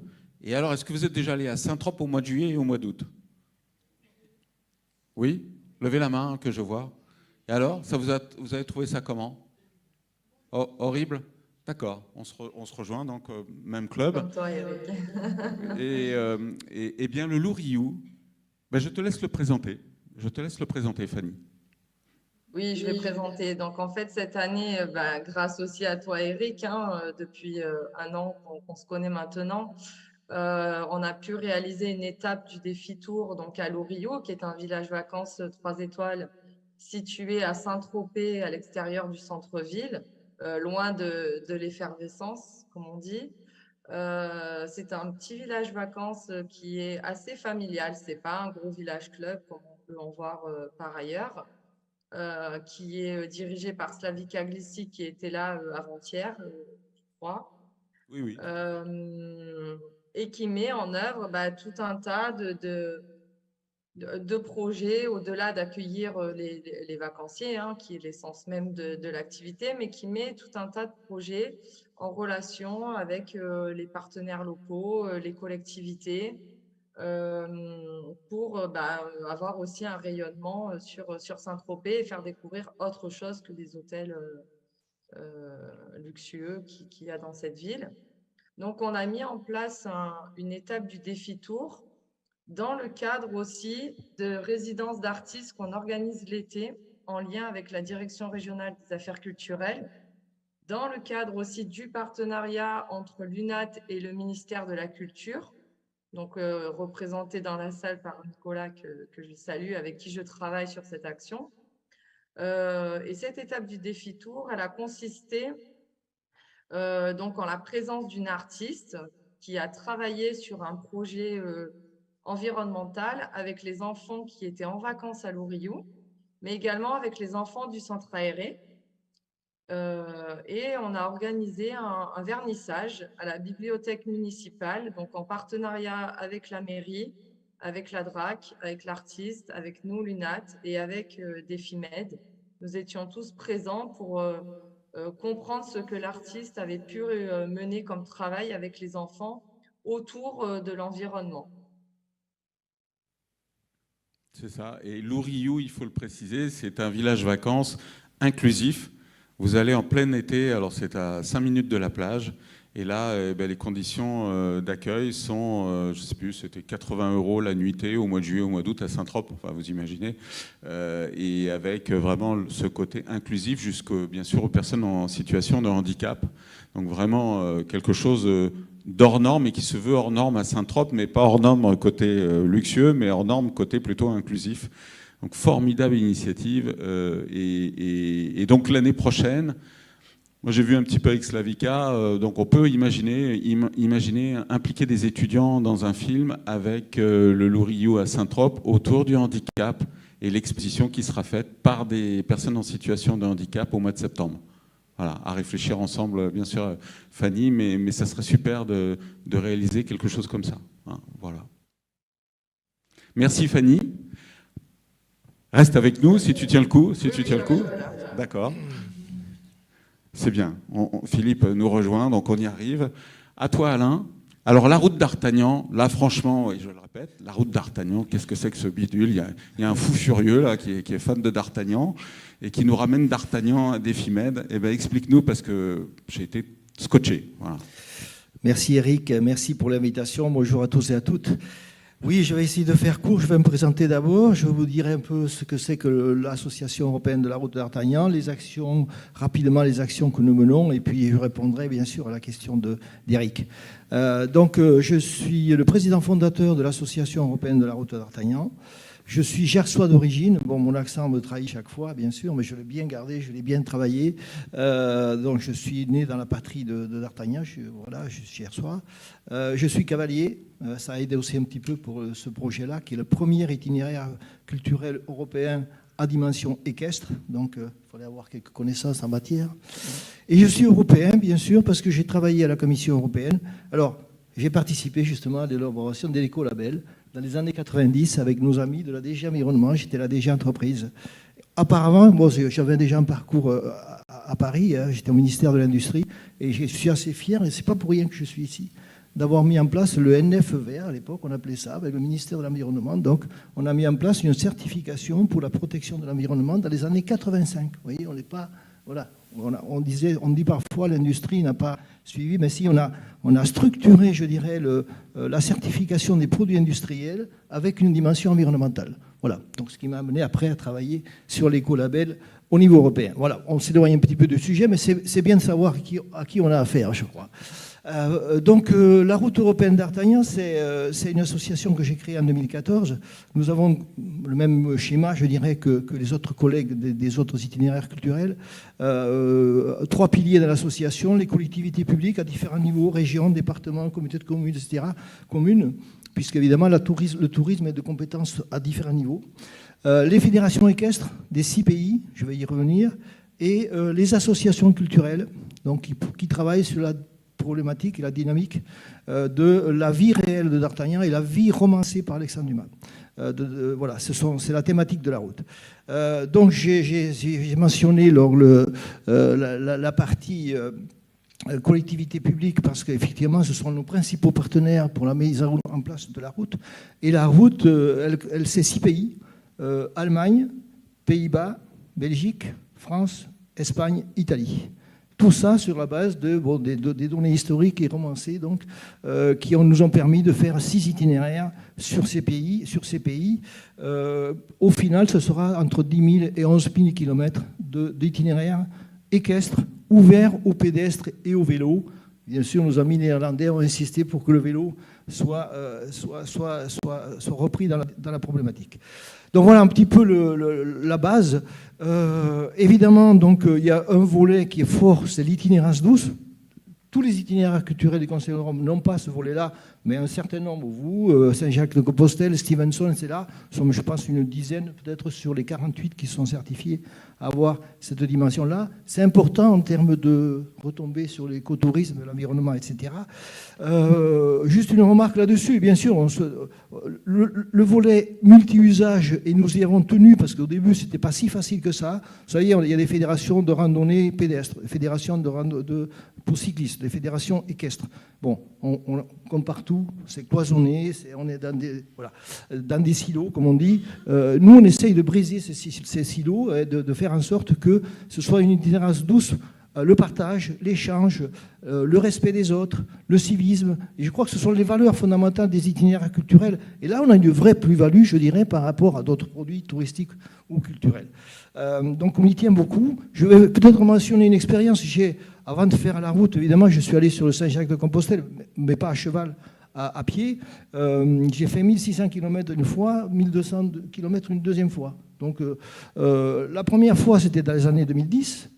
Et alors, est-ce que vous êtes déjà allé à Saint-Trope au mois de juillet et au mois d'août? Oui? Levez la main, que je vois. Et alors, vous avez trouvé ça comment? Horrible? D'accord, on se rejoint, donc même club. Comme toi, Eric. Et bien, le Louriou, je te laisse le présenter. Je te laisse le présenter, Fanny. Oui, je vais présenter. Donc, en fait, cette année, grâce aussi à toi, Eric, hein, depuis 1 an qu'on se connaît maintenant, on a pu réaliser une étape du défi Tour donc à Louriou, qui est un village vacances 3 étoiles situé à Saint-Tropez, à l'extérieur du centre-ville, loin de l'effervescence, comme on dit. C'est un petit village vacances qui est assez familial. C'est pas un gros village club comme on peut en voir par ailleurs. qui est dirigé par Slavika Glissic, qui était là avant-hier, je crois. Oui, oui. Et qui met en œuvre tout un tas de projets, au-delà d'accueillir les vacanciers, hein, qui est l'essence même de l'activité, mais qui met tout un tas de projets en relation avec les partenaires locaux, les collectivités, pour avoir aussi un rayonnement sur Saint-Tropez et faire découvrir autre chose que les hôtels luxueux qu'il y a dans cette ville. Donc, on a mis en place une étape du défi tour dans le cadre aussi de résidences d'artistes qu'on organise l'été en lien avec la Direction régionale des affaires culturelles, dans le cadre aussi du partenariat entre l'UNAT et le ministère de la Culture, donc représenté dans la salle par Nicolas, que je salue, avec qui je travaille sur cette action. Et cette étape du défi tour, elle a consisté donc en la présence d'une artiste qui a travaillé sur un projet environnemental avec les enfants qui étaient en vacances à Louriou, mais également avec les enfants du centre aéré. Et on a organisé un vernissage à la bibliothèque municipale, donc en partenariat avec la mairie, avec la DRAC, avec l'artiste, avec nous, l'UNAT, et avec Defimed. Nous étions tous présents pour comprendre ce que l'artiste avait pu mener comme travail avec les enfants autour de l'environnement. C'est ça. Et Louriou, il faut le préciser, c'est un village vacances inclusif. Vous allez en plein été, alors c'est à 5 minutes de la plage, et là, les conditions d'accueil sont, je ne sais plus, c'était 80 € la nuitée au mois de juillet, au mois d'août à Saint-Trope, enfin vous imaginez, et avec vraiment ce côté inclusif jusqu'aux, bien sûr, aux personnes en situation de handicap. Donc vraiment quelque chose d'hors norme et qui se veut hors norme à Saint-Trope, mais pas hors norme côté luxueux, mais hors norme côté plutôt inclusif. Donc formidable initiative. Et donc l'année prochaine, moi j'ai vu un petit peu avec Slavika, donc on peut imaginer impliquer des étudiants dans un film avec le Louriou à Saint-Trope autour du handicap et l'exposition qui sera faite par des personnes en situation de handicap au mois de septembre. Voilà, à réfléchir ensemble, bien sûr, Fanny, mais ça serait super de réaliser quelque chose comme ça. Hein, voilà. Merci Fanny. Reste avec nous si tu tiens le coup. Si tu tiens le coup. D'accord. C'est bien. Philippe nous rejoint, donc on y arrive. À toi Alain. Alors la route d'Artagnan, là franchement, et je le répète, la route d'Artagnan, qu'est-ce que c'est que ce bidule ? Il y a un fou furieux là qui est fan de d'Artagnan et qui nous ramène d'Artagnan à Defimed. Eh ben explique-nous parce que j'ai été scotché. Voilà. Merci Eric, merci pour l'invitation. Bonjour à tous et à toutes. Oui, je vais essayer de faire court. Je vais me présenter d'abord. Je vous dirai un peu ce que c'est que l'Association européenne de la route d'Artagnan, rapidement les actions que nous menons, et puis je répondrai bien sûr à la question d'Eric. Donc, je suis le président fondateur de l'Association européenne de la route d'Artagnan. Je suis gersois d'origine. Bon, mon accent me trahit chaque fois, bien sûr, mais je l'ai bien gardé, je l'ai bien travaillé. Donc, je suis né dans la patrie de d'Artagnan. Je suis gersois. Je suis cavalier. Ça a aidé aussi un petit peu pour ce projet-là, qui est le premier itinéraire culturel européen à dimension équestre. Donc, il fallait avoir quelques connaissances en matière. Et je suis européen, bien sûr, parce que j'ai travaillé à la Commission européenne. Alors, j'ai participé justement à l'élaboration de l'écolabel dans les années 90 avec nos amis de la DG Environnement. J'étais la DG Entreprise. Apparemment, moi, j'avais déjà un parcours à Paris. J'étais au ministère de l'Industrie et je suis assez fier, et ce n'est pas pour rien que je suis ici, d'avoir mis en place le NF vert, à l'époque on appelait ça, avec le ministère de l'Environnement. Donc on a mis en place une certification pour la protection de l'environnement dans les années 85. Vous voyez, on n'est pas... Voilà. On dit parfois l'industrie n'a pas suivi, mais si on a structuré, je dirais, la certification des produits industriels avec une dimension environnementale. Voilà, donc ce qui m'a amené après à travailler sur l'écolabel au niveau européen. Voilà, on s'éloigne un petit peu du sujet, mais c'est bien de savoir à qui on a affaire, je crois. La route européenne d'Artagnan, c'est une association que j'ai créée en 2014. Nous avons le même schéma, je dirais, que les autres collègues des autres itinéraires culturels. 3 piliers dans l'association, les collectivités publiques à différents niveaux, régions, départements, communautés de communes, etc., communes, puisqu'évidemment le tourisme est de compétences à différents niveaux. Les fédérations équestres des 6 pays, je vais y revenir, et les associations culturelles donc, qui travaillent sur la problématique et la dynamique de la vie réelle de D'Artagnan et la vie romancée par Alexandre Dumas. Voilà, c'est la thématique de la route. Donc j'ai mentionné la partie collectivité publique parce qu'effectivement ce sont nos principaux partenaires pour la mise en place de la route. Et la route, c'est 6 pays, Allemagne, Pays-Bas, Belgique, France, Espagne, Italie. Tout ça sur la base des données historiques et romancées donc, qui nous ont permis de faire 6 itinéraires sur ces pays. Au final, ce sera entre 10 000 et 11 000 km d'itinéraires équestres ouverts aux pédestres et au vélo. Bien sûr, nos amis néerlandais ont insisté pour que le vélo soit repris dans la problématique. Donc voilà un petit peu la base. Évidemment, donc, il y a un volet qui est fort, c'est l'itinérance douce. Tous les itinéraires culturels du Conseil de Rome n'ont pas ce volet-là, mais un certain nombre, vous, Saint-Jacques-de-Compostelle, Stevenson, c'est là, sommes, je pense, une dizaine, peut-être sur les 48 qui sont certifiés à avoir cette dimension-là. C'est important en termes de retombées sur l'écotourisme, l'environnement, etc. Juste une remarque là-dessus, bien sûr, le volet multi-usage, et nous y avons tenu, parce qu'au début, ce n'était pas si facile que ça. Vous savez, il y a des fédérations de randonnée pédestre, des fédérations pour cyclistes, des fédérations équestres. Bon, comme partout, c'est cloisonné, on est dans des silos, comme on dit. Nous, on essaye de briser ces silos et de faire en sorte que ce soit une itinérance douce, le partage, l'échange, le respect des autres, le civisme. Et je crois que ce sont les valeurs fondamentales des itinéraires culturels. Et là, on a une vraie plus-value, je dirais, par rapport à d'autres produits touristiques ou culturels. Donc, on y tient beaucoup. Je vais peut-être mentionner une expérience. Avant de faire la route, évidemment, je suis allé sur le Saint-Jacques-de-Compostelle, mais pas à cheval, à pied. J'ai fait 1600 km une fois, 1200 km une deuxième fois. Donc, la première fois, c'était dans les années 2010.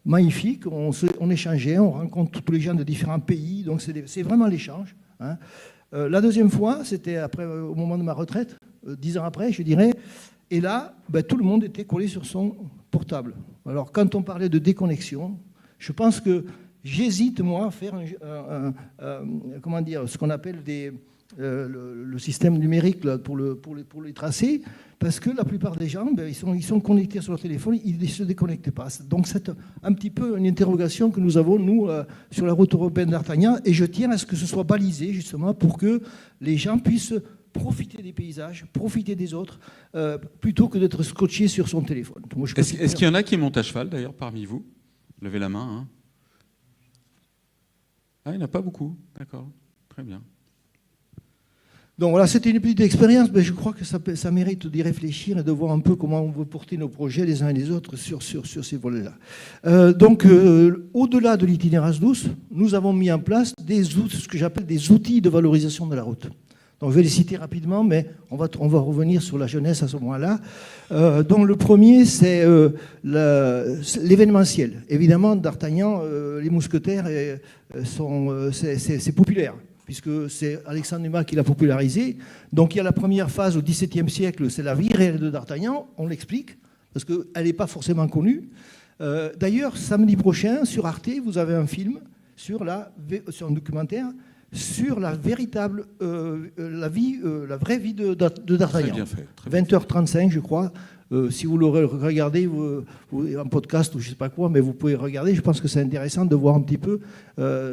Magnifique, on échangeait, on rencontre tous les gens de différents pays, donc c'est vraiment l'échange. Hein. La deuxième fois, c'était au moment de ma retraite, 10 ans après, je dirais, et là, tout le monde était collé sur son portable. Alors, quand on parlait de déconnexion, je pense que j'hésite, moi, à faire ce qu'on appelle le système numérique là, pour les tracer, parce que la plupart des gens, ils sont connectés sur leur téléphone, ils ne se déconnectent pas. Donc c'est un petit peu une interrogation que nous avons, nous, sur la route européenne d'Artagnan, et je tiens à ce que ce soit balisé, justement, pour que les gens puissent profiter des paysages, profiter des autres, plutôt que d'être scotché sur son téléphone. Est-ce qu'il y en a qui montent à cheval, d'ailleurs, parmi vous? Levez la main. Hein. Ah, il n'y en a pas beaucoup. D'accord. Très bien. Donc voilà, c'était une petite expérience, mais je crois que ça mérite d'y réfléchir et de voir un peu comment on veut porter nos projets les uns et les autres sur ces volets-là. Donc, au-delà de l'itinérance douce, nous avons mis en place ce que j'appelle des outils de valorisation de la route. Donc, je vais les citer rapidement, mais on va revenir sur la jeunesse à ce moment-là. Donc, le premier, c'est l'événementiel. Évidemment, D'Artagnan, les mousquetaires, c'est populaire, puisque c'est Alexandre Dumas qui l'a popularisé. Donc il y a la première phase au XVIIe siècle, c'est la vie réelle de D'Artagnan, on l'explique, parce qu'elle n'est pas forcément connue. D'ailleurs, samedi prochain, sur Arte, vous avez un film, sur un documentaire, sur la véritable, la vraie vie de D'Artagnan. Très bien fait. 20h35, je crois. Si vous l'aurez regardé en podcast ou je ne sais pas quoi, mais vous pouvez regarder. Je pense que c'est intéressant de voir un petit peu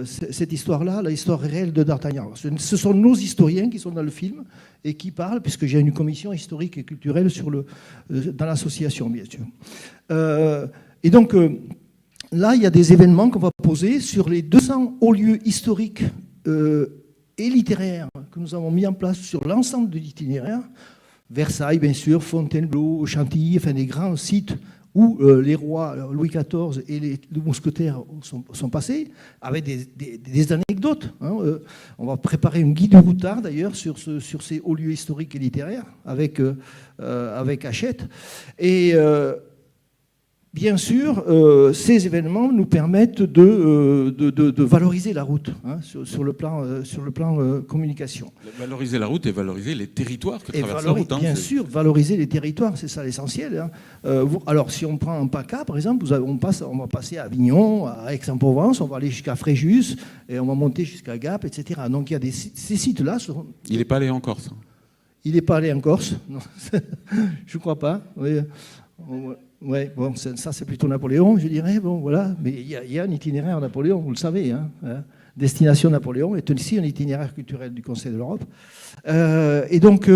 cette histoire-là, l'histoire réelle de D'Artagnan. Ce sont nos historiens qui sont dans le film et qui parlent, puisque j'ai une commission historique et culturelle dans l'association, bien sûr. Et donc, là, il y a des événements qu'on va poser sur les 200 hauts lieux historiques et littéraires que nous avons mis en place sur l'ensemble de l'itinéraire. Versailles, bien sûr, Fontainebleau, Chantilly, enfin des grands sites où les rois Louis XIV et les mousquetaires sont passés, avec des anecdotes. Hein. On va préparer une guide du routard, d'ailleurs, sur ces hauts lieux historiques et littéraires, avec Hachette. Et bien sûr, ces événements nous permettent de valoriser la route, hein, sur le plan communication. Valoriser la route et valoriser les territoires que traverse la route. Hein, bien sûr, valoriser les territoires, c'est ça l'essentiel. Hein. Alors, si on prend un PACA, par exemple, on va passer à Avignon, à Aix-en-Provence, on va aller jusqu'à Fréjus, et on va monter jusqu'à Gap, etc. Donc, il y a ces sites-là. Il n'est pas allé en Corse. Il n'est pas allé en Corse, non. Je ne crois pas. Oui. Ouais, bon, ça c'est plutôt Napoléon, je dirais. Bon, voilà. Mais il y a un itinéraire Napoléon, vous le savez. Hein. Destination Napoléon est aussi un itinéraire culturel du Conseil de l'Europe. Et donc,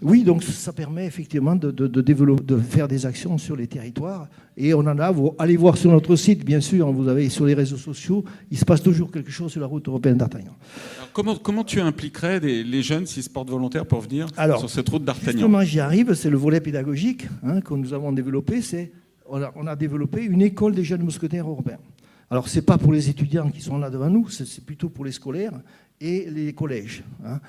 oui, donc ça permet effectivement de faire des actions sur les territoires. Et on en a, vous allez voir sur notre site, bien sûr, vous avez sur les réseaux sociaux, il se passe toujours quelque chose sur la route européenne d'Artagnan. Comment tu impliquerais les jeunes s'ils se portent volontaires pour venir sur cette route d'Artagnan? Justement, j'y arrive, c'est le volet pédagogique, hein, que nous avons développé. On a développé une école des jeunes mousquetaires européens. Alors, ce n'est pas pour les étudiants qui sont là devant nous, c'est plutôt pour les scolaires et les collèges. Hein.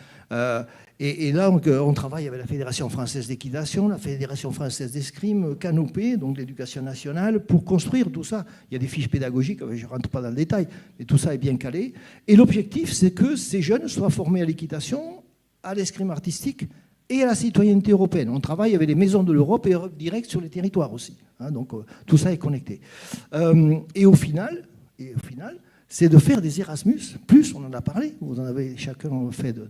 Et là, on travaille avec la Fédération française d'équitation, la Fédération française d'escrime, Canopée, donc l'éducation nationale, pour construire tout ça. Il y a des fiches pédagogiques, je ne rentre pas dans le détail, mais tout ça est bien calé. Et l'objectif, c'est que ces jeunes soient formés à l'équitation, à l'escrime artistique et à la citoyenneté européenne. On travaille avec les maisons de l'Europe et Europe Direct sur les territoires aussi. Hein, donc, tout ça est connecté. Et au final, c'est de faire des Erasmus, plus on en a parlé, vous en avez chacun fait un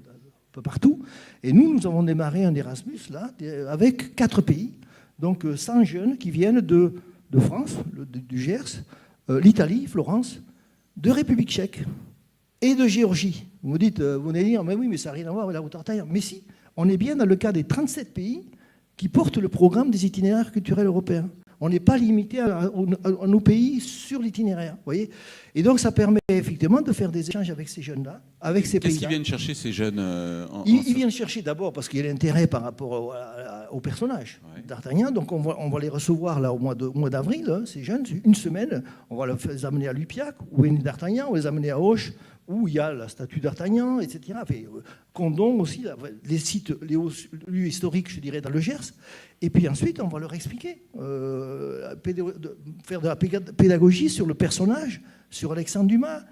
peu partout, et nous avons démarré un Erasmus là, avec 4 pays, donc 100 jeunes qui viennent de France, du Gers, l'Italie, Florence, de République tchèque et de Géorgie. Vous me dites, vous allez dire, mais oui, mais ça n'a rien à voir avec la route Artagnan. Mais si, on est bien dans le cas des 37 pays qui portent le programme des itinéraires culturels européens. On n'est pas limité à nos pays sur l'itinéraire, voyez. Et donc, ça permet effectivement de faire des échanges avec ces jeunes-là, avec ces pays-là. Qu'est-ce qu'ils viennent chercher, ces jeunes Ils viennent chercher d'abord parce qu'il y a l'intérêt par rapport au personnage d'Artagnan. Donc, on va les recevoir là au mois d'avril, hein, ces jeunes, une semaine. On va les amener à Lupiac, où est né d'Artagnan. On va les amener à Auch, où il y a la statue d'Artagnan, etc. Enfin, Condom aussi, les sites, les lieux historiques, je dirais, dans le Gers. Et puis ensuite, on va leur expliquer, faire de la pédagogie sur le personnage, sur Alexandre Dumas,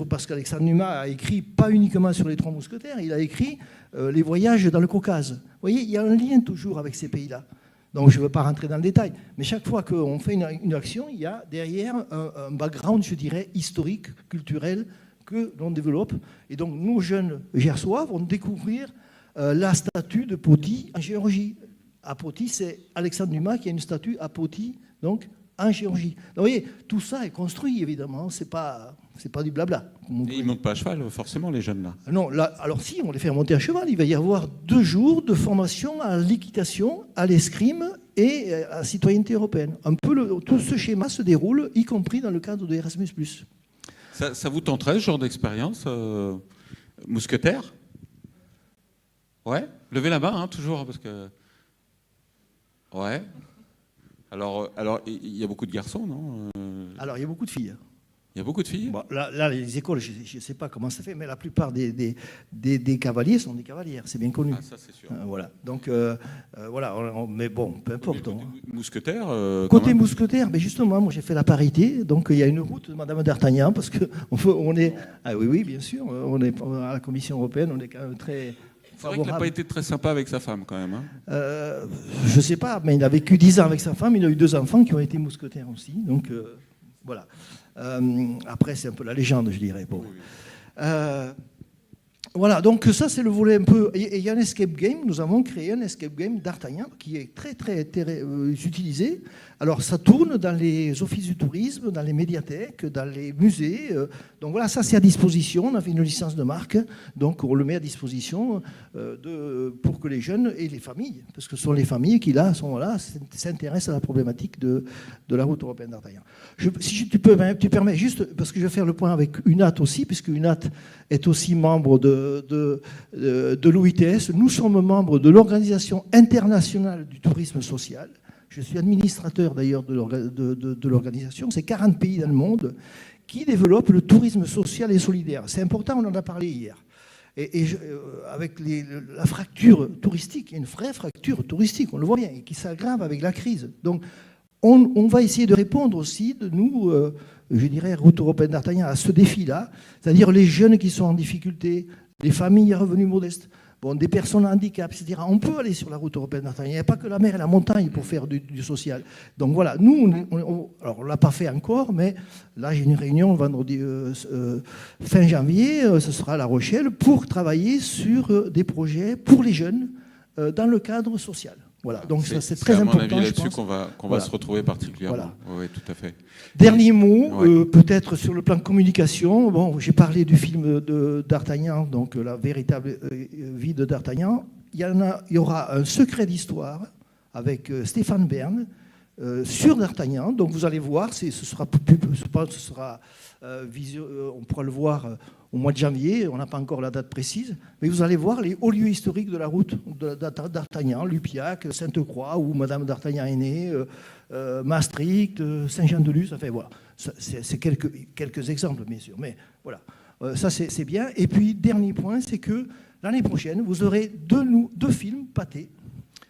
parce qu'Alexandre Dumas a écrit pas uniquement sur les 3 mousquetaires, il a écrit les voyages dans le Caucase. Vous voyez, il y a un lien toujours avec ces pays-là. Donc je ne veux pas rentrer dans le détail, mais chaque fois qu'on fait une action, il y a derrière un background, je dirais, historique, culturel, que l'on développe. Et donc nos jeunes Gersois vont découvrir la statue de Poti en Géorgie. À Poti, c'est Alexandre Dumas qui a une statue à Poti, donc en Géorgie. Donc, vous voyez, tout ça est construit, évidemment, c'est pas du blabla. Et ils ne montent pas à cheval, forcément, les jeunes là. Non, là, alors si, on les fait monter à cheval. Il va y avoir 2 jours de formation à l'équitation, à l'escrime et à la citoyenneté européenne. Un peu tout ce schéma se déroule, y compris dans le cadre de Erasmus+. Ça vous tenterait, ce genre d'expérience, mousquetaire? Ouais, levez la main, hein, toujours, parce que... Ouais. Alors, il y a beaucoup de garçons, non? Alors, il y a beaucoup de filles. Il y a beaucoup de filles? Bon, là, les écoles, je ne sais pas comment ça fait, mais la plupart des cavaliers sont des cavalières, c'est bien connu. Ah, ça, c'est sûr. Voilà. Donc, voilà. Mais bon, peu importe. Mousquetaire Côté mousquetaire, mais justement, moi, j'ai fait la parité. Donc, il y a une route de Madame d'Artagnan, parce qu'on est... Ah oui, bien sûr. On est à la Commission européenne, on est quand même très... C'est vrai qu'il n'a pas été très sympa avec sa femme, quand même. Hein. Je ne sais pas, mais il a vécu 10 ans avec sa femme. Il a eu 2 enfants qui ont été mousquetaires aussi. Donc, voilà. Après, c'est un peu la légende, je dirais. Bon. Voilà, donc ça, c'est le volet un peu... Et il y a un escape game. Nous avons créé un escape game d'Artagnan qui est très, très utilisé. Alors, ça tourne dans les offices du tourisme, dans les médiathèques, dans les musées. Donc voilà, ça, c'est à disposition. On a fait une licence de marque. Donc, on le met à disposition pour que les jeunes et les familles, parce que ce sont les familles qui, là, sont là, s'intéressent à la problématique de la route européenne d'Artagnan. Si tu permets, juste, parce que je vais faire le point avec UNAT aussi, puisque UNAT est aussi membre de l'OITS. Nous sommes membres de l'Organisation internationale du tourisme social. Je suis administrateur d'ailleurs de l'organisation. C'est 40 pays dans le monde qui développent le tourisme social et solidaire. C'est important, on en a parlé hier. Avec la fracture touristique, il y a une vraie fracture touristique, on le voit bien, et qui s'aggrave avec la crise. Donc, on va essayer de répondre aussi, de nous, je dirais, Route européenne d'Artagnan, à ce défi-là, c'est-à-dire les jeunes qui sont en difficulté, les familles à revenus modestes, bon, des personnes à handicap, etc. On peut aller sur la route européenne d'Artagnan. Il n'y a pas que la mer et la montagne pour faire du social. Donc voilà, nous, alors on ne l'a pas fait encore, mais là j'ai une réunion vendredi fin janvier, ce sera à La Rochelle, pour travailler sur des projets pour les jeunes dans le cadre social. Voilà, donc ça c'est très important. C'est à mon avis là-dessus qu'on va se retrouver particulièrement. Voilà. Oui, tout à fait. Dernier mot, peut-être sur le plan de communication. Bon, j'ai parlé du film d'Artagnan, donc la véritable vie de d'Artagnan. Il y aura un secret d'histoire avec Stéphane Bern sur d'Artagnan. Donc vous allez voir, on pourra le voir au mois de janvier, on n'a pas encore la date précise, mais vous allez voir les hauts lieux historiques de la route d'Artagnan, Lupiac, Sainte-Croix, où Madame d'Artagnan est née, Maastricht, Saint-Jean-de-Luz, enfin voilà. C'est quelques exemples, bien sûr, mais voilà. Ça, c'est bien. Et puis, dernier point, c'est que l'année prochaine, vous aurez deux films pâtés.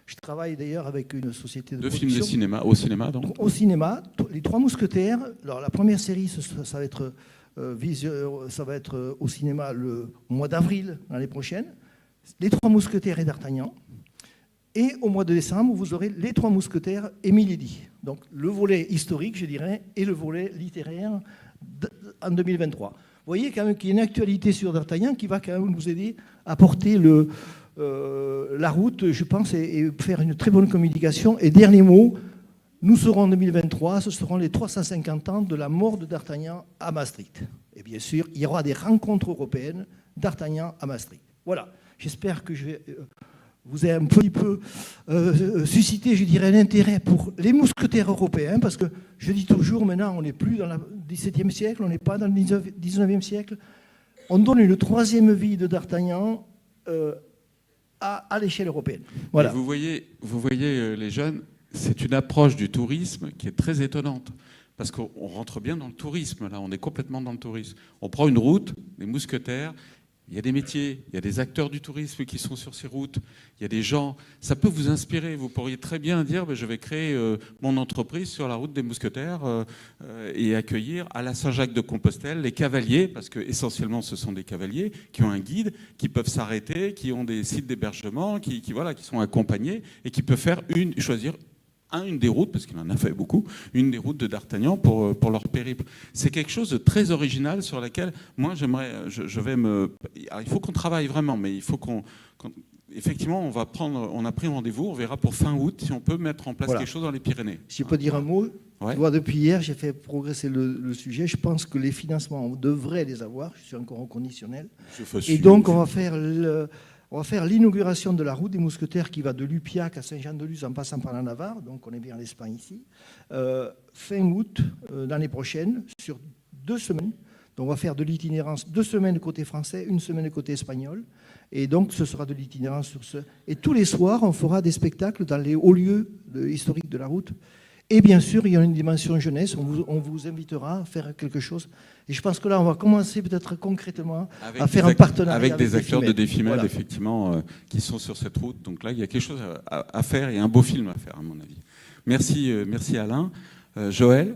Je travaille d'ailleurs avec une société de production. 2 films de cinéma, au cinéma donc. Au cinéma, Les Trois Mousquetaires. Alors la première série, ça va être au cinéma le mois d'avril l'année prochaine. Les Trois Mousquetaires et d'Artagnan. Et au mois de décembre, vous aurez Les Trois Mousquetaires et Milady. Donc le volet historique, je dirais, et le volet littéraire en 2023. Vous voyez quand même qu'il y a une actualité sur d'Artagnan qui va quand même nous aider à porter la route, je pense, et faire une très bonne communication. Et dernier mot, nous serons en 2023, ce seront les 350 ans de la mort de d'Artagnan à Maastricht. Et bien sûr, il y aura des rencontres européennes d'Artagnan à Maastricht. Voilà, j'espère que vous avez un petit peu suscité, je dirais, un intérêt pour les mousquetaires européens, parce que je dis toujours, maintenant, on n'est plus dans le XVIIe siècle, on n'est pas dans le XIXe siècle. On donne une troisième vie de d'Artagnan à l'échelle européenne. Voilà. Vous voyez les jeunes, c'est une approche du tourisme qui est très étonnante. Parce qu'on rentre bien dans le tourisme, là, on est complètement dans le tourisme. On prend une route, les mousquetaires, il y a des métiers, il y a des acteurs du tourisme qui sont sur ces routes, il y a des gens. Ça peut vous inspirer. Vous pourriez très bien dire je vais créer mon entreprise sur la route des mousquetaires et accueillir à la Saint-Jacques-de-Compostelle les cavaliers, parce que essentiellement ce sont des cavaliers qui ont un guide, qui peuvent s'arrêter, qui ont des sites d'hébergement, qui sont accompagnés et qui peuvent choisir une des routes, parce qu'il en a fait beaucoup, une des routes de d'Artagnan pour leur périple. C'est quelque chose de très original sur laquelle, moi, il faut qu'on travaille vraiment, mais il faut effectivement, on a pris rendez-vous, on verra pour fin août si on peut mettre en place quelque chose dans les Pyrénées. Si je peux dire un mot, depuis hier, j'ai fait progresser le sujet. Je pense que les financements, on devrait les avoir. Je suis encore au conditionnel. Et donc, on va faire l'inauguration de la route des mousquetaires qui va de Lupiac à Saint-Jean-de-Luz en passant par la Navarre, donc on est bien en Espagne ici, fin août l'année prochaine, sur 2 semaines. Donc on va faire de l'itinérance 2 semaines côté français, 1 semaine côté espagnol. Et donc ce sera de l'itinérance sur ce. Et tous les soirs, on fera des spectacles dans les hauts lieux historiques de la route. Et bien sûr, il y a une dimension jeunesse, on vous invitera à faire quelque chose. Et je pense que là, on va commencer peut-être concrètement à faire un partenariat avec des acteurs de Défimède, voilà. effectivement, qui sont sur cette route. Donc là, il y a quelque chose à faire et un beau film à faire, à mon avis. Merci Alain. Joël,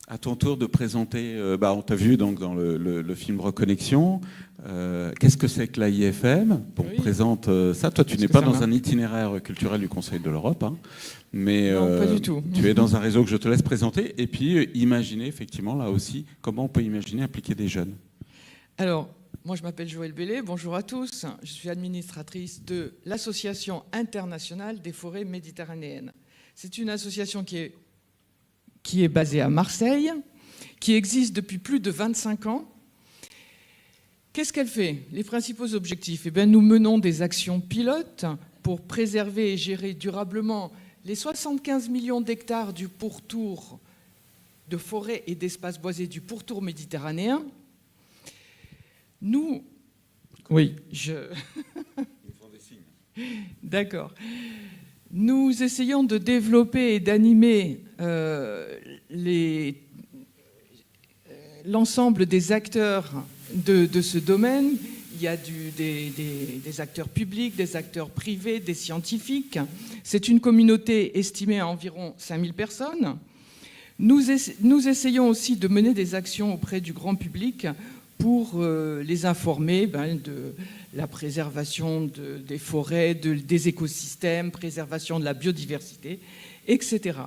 à ton tour de présenter, on t'a vu donc, dans le film Reconnexion. Qu'est-ce que c'est que l'AIFM? On présente ça. Toi, tu n'es pas dans un itinéraire culturel du Conseil de l'Europe, hein, mais non, pas du tout. Tu es dans un réseau que je te laisse présenter. Et puis, imaginer, effectivement, là aussi, comment on peut imaginer impliquer des jeunes. Alors, moi, je m'appelle Joëlle Bellé. Bonjour à tous. Je suis administratrice de l'Association internationale des forêts méditerranéennes. C'est une association qui est basée à Marseille, qui existe depuis plus de 25 ans. Qu'est-ce qu'elle fait? Les principaux objectifs? Nous menons des actions pilotes pour préserver et gérer durablement les 75 millions d'hectares du pourtour de forêts et d'espaces boisés du pourtour méditerranéen. Oui, D'accord. Nous essayons de développer et d'animer l'ensemble des acteurs de ce domaine. Il y a des acteurs publics, des acteurs privés, des scientifiques. C'est une communauté estimée à environ 5000 personnes. Nous essayons aussi de mener des actions auprès du grand public pour les informer de la préservation des forêts, des écosystèmes, préservation de la biodiversité, etc.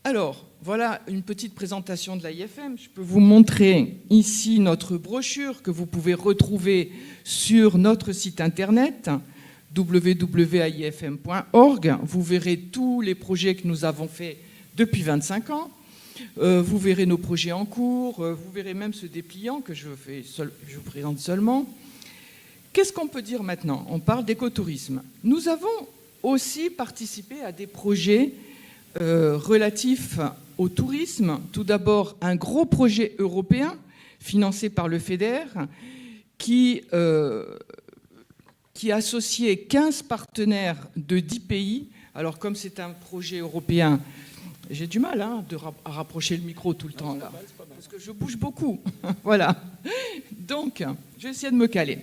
Alors, voilà une petite présentation de l'AIFM. Je peux vous montrer ici notre brochure que vous pouvez retrouver sur notre site internet www.aifm.org. Vous verrez tous les projets que nous avons faits depuis 25 ans. Vous verrez nos projets en cours. Vous verrez même ce dépliant que je vous présente seulement. Qu'est-ce qu'on peut dire maintenant? On parle d'écotourisme. Nous avons aussi participé à des projets relatifs au tourisme. Tout d'abord, un gros projet européen financé par le FEDER qui associait 15 partenaires de 10 pays. Alors, comme c'est un projet européen, j'ai du mal à rapprocher le micro tout le temps, là, parce que je bouge beaucoup. Voilà. Donc, je vais essayer de me caler.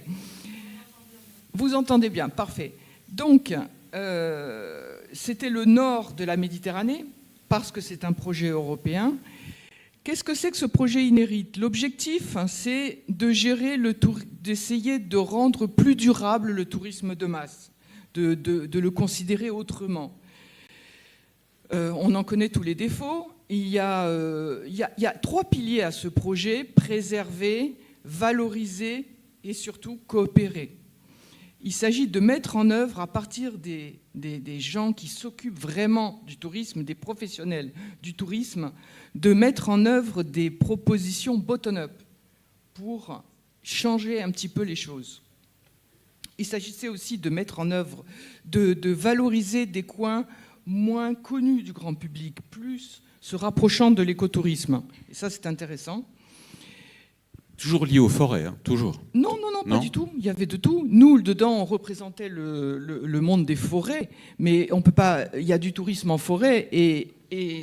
Vous entendez bien, parfait. Donc, c'était le nord de la Méditerranée, parce que c'est un projet européen. Qu'est-ce que c'est que ce projet Inherit? L'objectif, c'est de gérer d'essayer de rendre plus durable le tourisme de masse, de le considérer autrement. On en connaît tous les défauts. Il y a 3 piliers à ce projet: préserver, valoriser et surtout coopérer. Il s'agit de mettre en œuvre, à partir des gens qui s'occupent vraiment du tourisme, des professionnels du tourisme, de mettre en œuvre des propositions bottom-up pour changer un petit peu les choses. Il s'agissait aussi de mettre en œuvre, de valoriser des coins moins connus du grand public, plus se rapprochant de l'écotourisme. Et ça, c'est intéressant. Toujours lié aux forêts, hein, toujours. Non, pas du tout. Il y avait de tout. Nous, dedans, on représentait le monde des forêts, mais on peut pas. Il y a du tourisme en forêt et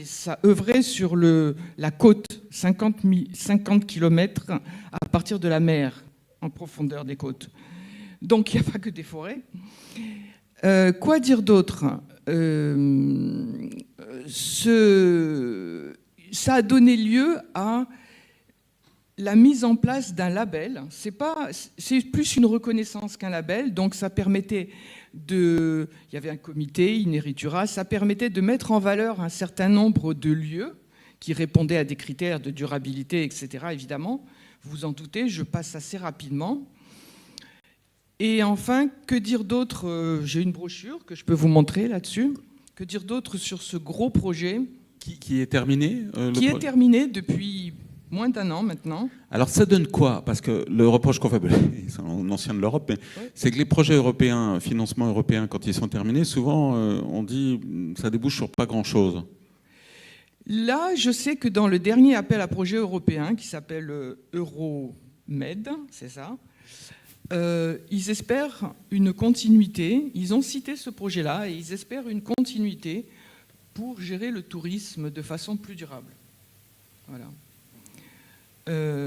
ça œuvrait sur la côte, 50 km à partir de la mer, en profondeur des côtes. Donc, il n'y a pas que des forêts. Quoi dire d'autre? Ça a donné lieu à la mise en place d'un label. C'est plus une reconnaissance qu'un label. Donc ça permettait il y avait un comité, Inheritura, ça permettait de mettre en valeur un certain nombre de lieux qui répondaient à des critères de durabilité, etc. Évidemment, vous vous en doutez, je passe assez rapidement. Et enfin, que dire d'autre? J'ai une brochure que je peux vous montrer là-dessus. Que dire d'autre sur ce gros projet qui est terminé Qui est terminé depuis moins d'1 an maintenant. Alors ça donne quoi? Parce que le reproche qu'on fait, c'est un ancien de l'Europe, mais ouais, c'est que les projets européens, financement européen, quand ils sont terminés, souvent on dit ça débouche sur pas grand-chose. Là, je sais que dans le dernier appel à projet européen, qui s'appelle Euromed, c'est ça, ils espèrent une continuité. Ils ont cité ce projet-là et ils espèrent une continuité pour gérer le tourisme de façon plus durable. Voilà.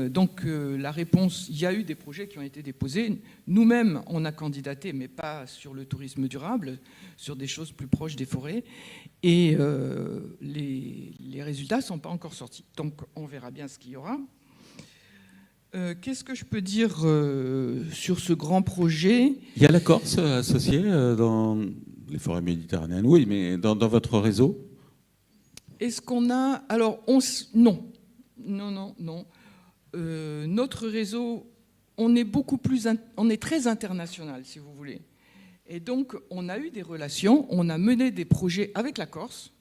Donc la réponse, il y a eu des projets qui ont été déposés. Nous-mêmes, on a candidaté, mais pas sur le tourisme durable, sur des choses plus proches des forêts. Et les résultats ne sont pas encore sortis. Donc on verra bien ce qu'il y aura. Qu'est-ce que je peux dire sur ce grand projet? Il y a la Corse associée dans les forêts méditerranéennes, oui, mais dans votre réseau? Est-ce qu'on a... Alors, non. Non. Notre réseau, on est très international, si vous voulez. Et donc, on a eu des relations, on a mené des projets avec la Corse.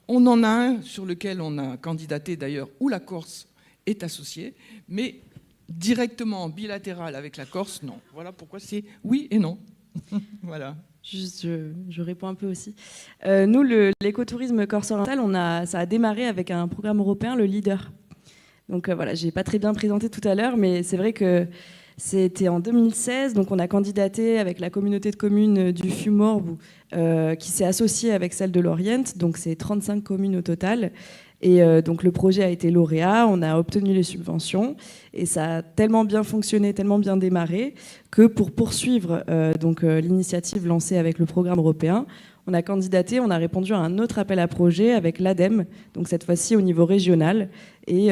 On en a un sur lequel on a candidaté d'ailleurs, où la Corse est associée, mais directement bilatéral avec la Corse, non. Voilà pourquoi c'est oui et non. Voilà. Juste, je réponds un peu aussi. Nous, l'écotourisme corse-oriental, ça a démarré avec un programme européen, le LEADER. Donc voilà, je n'ai pas très bien présenté tout à l'heure, mais c'est vrai que C'était en 2016, donc on a candidaté avec la communauté de communes du Fumorbe qui s'est associée avec celle de l'Orient, donc c'est 35 communes au total. Et donc le projet a été lauréat, on a obtenu les subventions et ça a tellement bien fonctionné, tellement bien démarré que pour poursuivre l'initiative lancée avec le programme européen, on a candidaté, on a répondu à un autre appel à projet avec l'ADEME, donc cette fois-ci au niveau régional. Et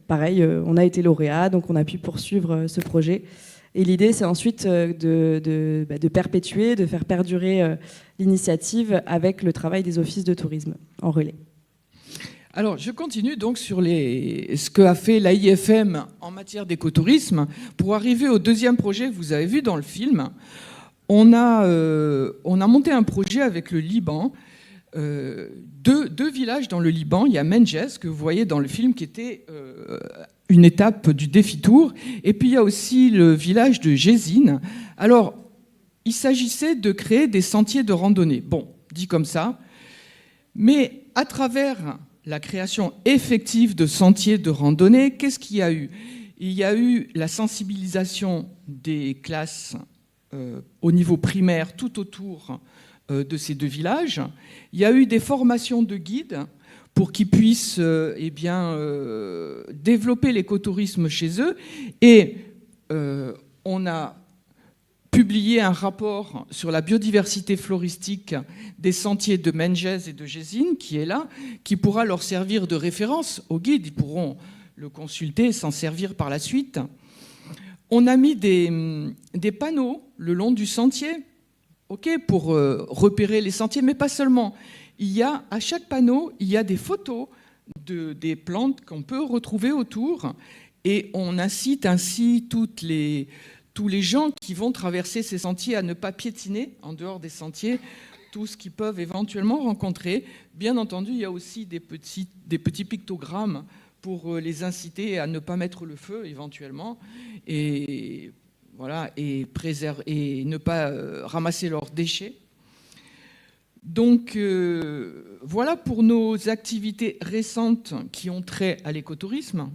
pareil, on a été lauréat, donc on a pu poursuivre ce projet. Et l'idée, c'est ensuite de perpétuer, de faire perdurer l'initiative avec le travail des offices de tourisme en relais. Alors, je continue donc sur ce qu'a fait l'AIFM en matière d'écotourisme. Pour arriver au deuxième projet que vous avez vu dans le film, on a monté un projet avec le Liban, deux villages dans le Liban. Il y a Menjes, que vous voyez dans le film, qui était une étape du défi tour. Et puis il y a aussi le village de Jézine. Alors, il s'agissait de créer des sentiers de randonnée. Bon, dit comme ça. Mais à travers la création effective de sentiers de randonnée, qu'est-ce qu'il y a eu? Il y a eu la sensibilisation des classes au niveau primaire tout autour de ces deux villages. Il y a eu des formations de guides pour qu'ils puissent développer l'écotourisme chez eux. Et on a publié un rapport sur la biodiversité floristique des sentiers de Menjes et de Jézine, qui est là, qui pourra leur servir de référence aux guides. Ils pourront le consulter et s'en servir par la suite. On a mis des panneaux le long du sentier, pour repérer les sentiers, mais pas seulement. À chaque panneau, il y a des photos des plantes qu'on peut retrouver autour, et on incite ainsi tous les gens qui vont traverser ces sentiers à ne pas piétiner en dehors des sentiers tout ce qu'ils peuvent éventuellement rencontrer. Bien entendu, il y a aussi des petits pictogrammes pour les inciter à ne pas mettre le feu éventuellement et ne pas ramasser leurs déchets. Donc voilà pour nos activités récentes qui ont trait à l'écotourisme.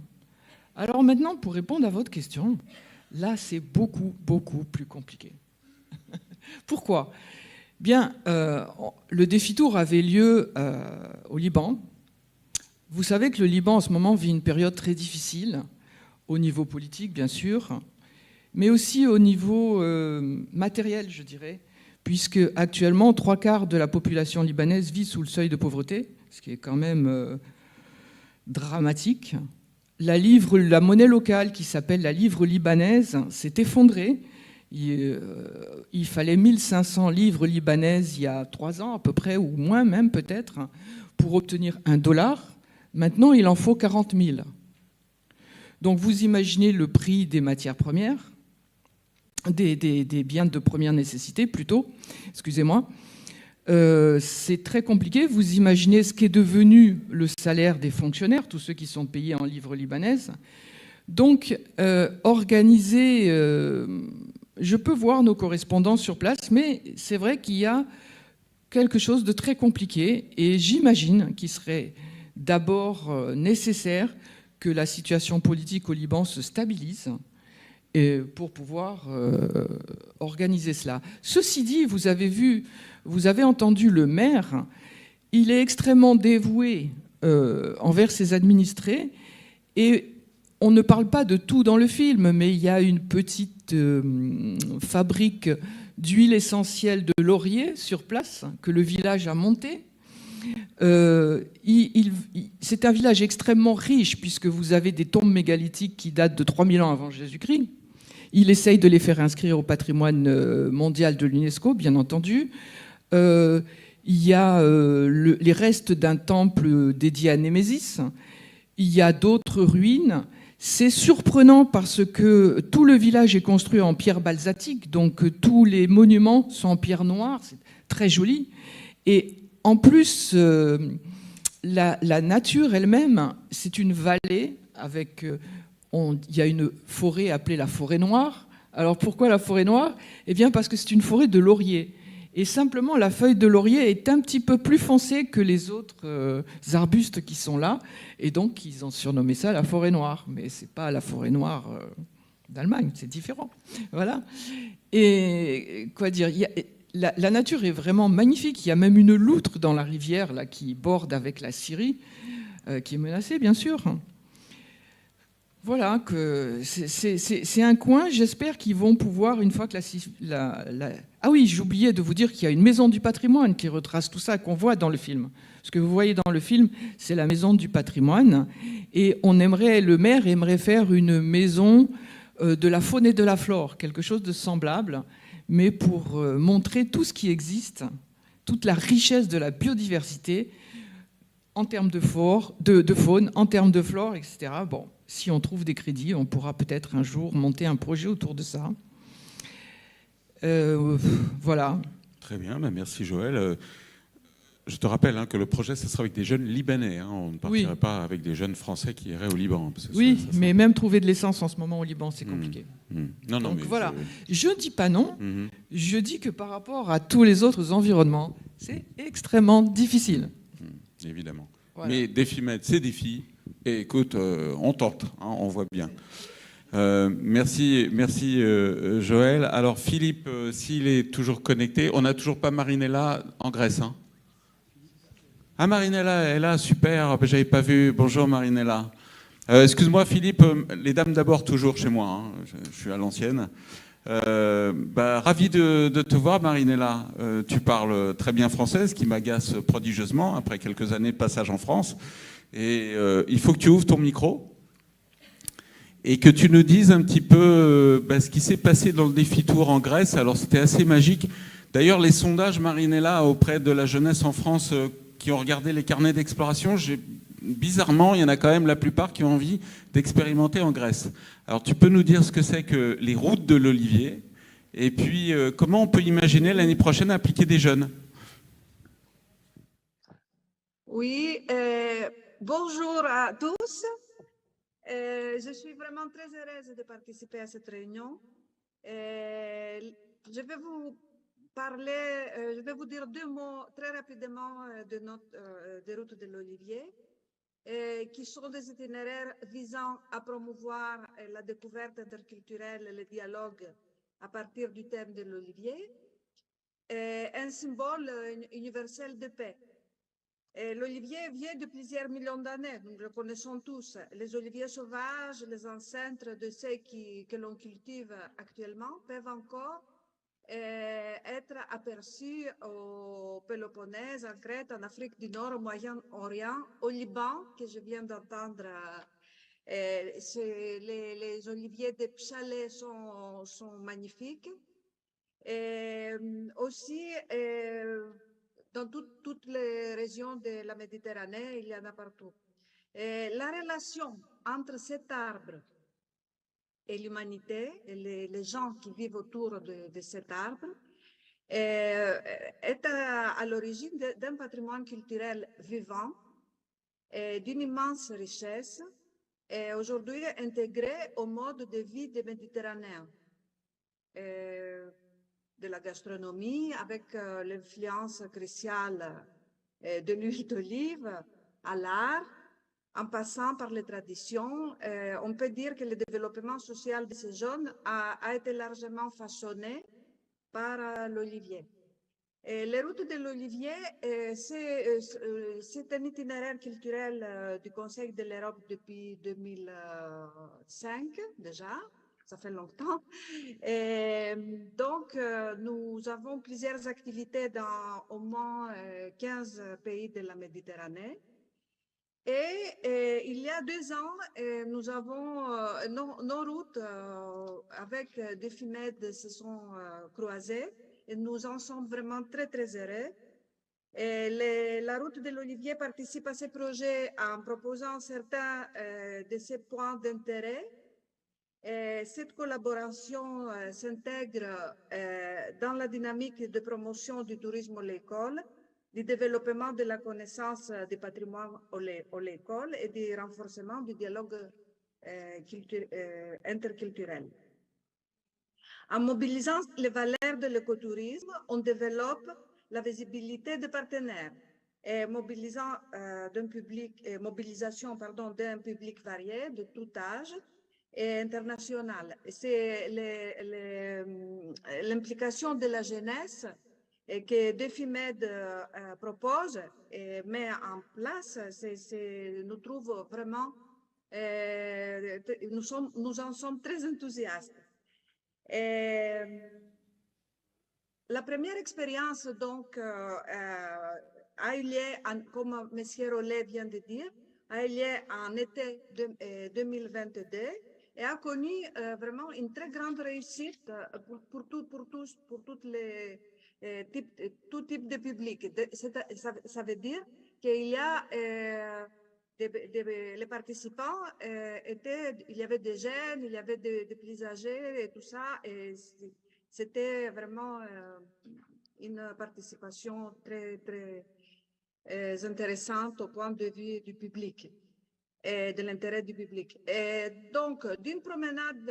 Alors maintenant, pour répondre à votre question, là, c'est beaucoup, beaucoup plus compliqué. Pourquoi ? Bien, le défi tour avait lieu au Liban. Vous savez que le Liban, en ce moment, vit une période très difficile, au niveau politique, bien sûr, mais aussi au niveau matériel, je dirais, puisque actuellement, 3/4 de la population libanaise vit sous le seuil de pauvreté, ce qui est quand même dramatique. La monnaie locale, qui s'appelle la livre libanaise, s'est effondrée. Il fallait 1500 livres libanaises il y a 3 ans à peu près, ou moins même peut-être, pour obtenir $1. Maintenant, il en faut 40 000. Donc vous imaginez le prix des matières premières, des biens de première nécessité plutôt, excusez-moi. C'est très compliqué. Vous imaginez ce qu'est devenu le salaire des fonctionnaires, tous ceux qui sont payés en livres libanaises. Donc, organiser... je peux voir nos correspondants sur place, mais c'est vrai qu'il y a quelque chose de très compliqué. Et j'imagine qu'il serait d'abord nécessaire que la situation politique au Liban se stabilise pour pouvoir organiser cela. Ceci dit, vous avez entendu le maire, il est extrêmement dévoué envers ses administrés, et on ne parle pas de tout dans le film, mais il y a une petite fabrique d'huile essentielle de laurier sur place que le village a montée. C'est un village extrêmement riche puisque vous avez des tombes mégalithiques qui datent de 3000 ans avant Jésus-Christ. Il essaye de les faire inscrire au patrimoine mondial de l'UNESCO, bien entendu. Il y a les restes d'un temple dédié à Némésis. Il y a d'autres ruines. C'est surprenant parce que tout le village est construit en pierre basaltique, donc tous les monuments sont en pierre noire. C'est très joli. Et en plus, la nature elle-même, c'est une vallée avec... il y a une forêt appelée la forêt noire. Alors pourquoi la forêt noire ? Eh bien parce que c'est une forêt de laurier. Et simplement, la feuille de laurier est un petit peu plus foncée que les autres arbustes qui sont là. Et donc, ils ont surnommé ça la forêt noire. Mais ce n'est pas la forêt noire d'Allemagne, c'est différent. Voilà. Et quoi dire, la nature est vraiment magnifique. Il y a même une loutre dans la rivière là, qui borde avec la Syrie, qui est menacée, bien sûr. Voilà, que c'est un coin, j'espère qu'ils vont pouvoir, une fois que Ah oui, j'ai oublié de vous dire qu'il y a une maison du patrimoine qui retrace tout ça, qu'on voit dans le film. Ce que vous voyez dans le film, c'est la maison du patrimoine. Et le maire aimerait faire une maison de la faune et de la flore, quelque chose de semblable, mais pour montrer tout ce qui existe, toute la richesse de la biodiversité, en termes de faune, en termes de flore, etc. Bon, si on trouve des crédits, on pourra peut-être un jour monter un projet autour de ça. Voilà. Très bien, merci Joël. Je te rappelle que le projet, ce sera avec des jeunes Libanais. On ne partirait pas avec des jeunes Français qui iraient au Liban. Parce que oui, mais même trouver de l'essence en ce moment au Liban, c'est compliqué. Non, donc voilà, je ne dis pas non, je dis que par rapport à tous les autres environnements, c'est extrêmement difficile. Évidemment. Voilà. Mais Défimètre, c'est défi. Et écoute, on tente, on voit bien. Merci Joël. Alors Philippe, s'il est toujours connecté, on n'a toujours pas Marinella en Grèce. Ah, Marinella est là, super, j'avais pas vu. Bonjour Marinella. Excuse-moi Philippe, les dames d'abord toujours chez moi, je suis à l'ancienne. Ravi de te voir Marinella. Tu parles très bien français, ce qui m'agace prodigieusement après quelques années de passage en France. Et il faut que tu ouvres ton micro et que tu nous dises un petit peu ce qui s'est passé dans le défi tour en Grèce. Alors c'était assez magique. D'ailleurs les sondages Marinella auprès de la jeunesse en France qui ont regardé les carnets d'exploration, bizarrement il y en a quand même la plupart qui ont envie d'expérimenter en Grèce. Alors tu peux nous dire ce que c'est que les routes de l'Olivier et puis comment on peut imaginer l'année prochaine appliquer des jeunes? Oui, bonjour à tous. Je suis vraiment très heureuse de participer à cette réunion. Je vais vous je vais vous dire deux mots très rapidement des routes de l'Olivier, qui sont des itinéraires visant à promouvoir la découverte interculturelle et le dialogue à partir du thème de l'Olivier, un symbole universel de paix. L'olivier vient de plusieurs millions d'années, nous le connaissons tous. Les oliviers sauvages, les ancêtres de ceux que l'on cultive actuellement, peuvent encore être aperçus au Péloponnèse, en Crète, en Afrique du Nord, au Moyen-Orient, au Liban, que je viens d'entendre. Les oliviers de Pchalé sont magnifiques. Aussi, dans toutes les régions de la Méditerranée, il y en a partout. La relation entre cet arbre et l'humanité, et les gens qui vivent autour de cet arbre, est à l'origine d'un patrimoine culturel vivant, d'une immense richesse, et aujourd'hui intégré au mode de vie des Méditerranéens. De la gastronomie, avec l'influence cruciale de l'huile d'olive, à l'art, en passant par les traditions. On peut dire que le développement social de ces jeunes a été largement façonné par l'olivier. Les routes de l'olivier, c'est un itinéraire culturel du Conseil de l'Europe depuis 2005 déjà. Ça fait longtemps. Et donc, nous avons plusieurs activités dans au moins 15 pays de la Méditerranée. Et il y a 2 ans, nous avons nos routes avec Défimètre se sont croisées et nous en sommes vraiment très, très heureux. Et la route de l'Olivier participe à ces projets en proposant certains de ces points d'intérêt. Cette collaboration s'intègre dans la dynamique de promotion du tourisme à l'école, du développement de la connaissance du patrimoine à l'école et du renforcement du dialogue interculturel. En mobilisant les valeurs de l'écotourisme, on développe la visibilité des partenaires et mobilisation d'un public varié de tout âge et internationale. C'est l'implication de la jeunesse et que DefiMed propose et met en place, nous trouve vraiment, nous en sommes très enthousiastes. Et la première expérience, donc, a eu lieu, comme M. Rollet vient de dire, a eu lieu en été 2022 et a connu vraiment une très grande réussite pour toutes les tout type de public. Ça veut dire qu'il y a les participants il y avait des jeunes, il y avait des plus âgés et tout ça, et c'était vraiment une participation très, très intéressante au point de vue du public et de l'intérêt du public. Et donc, d'une promenade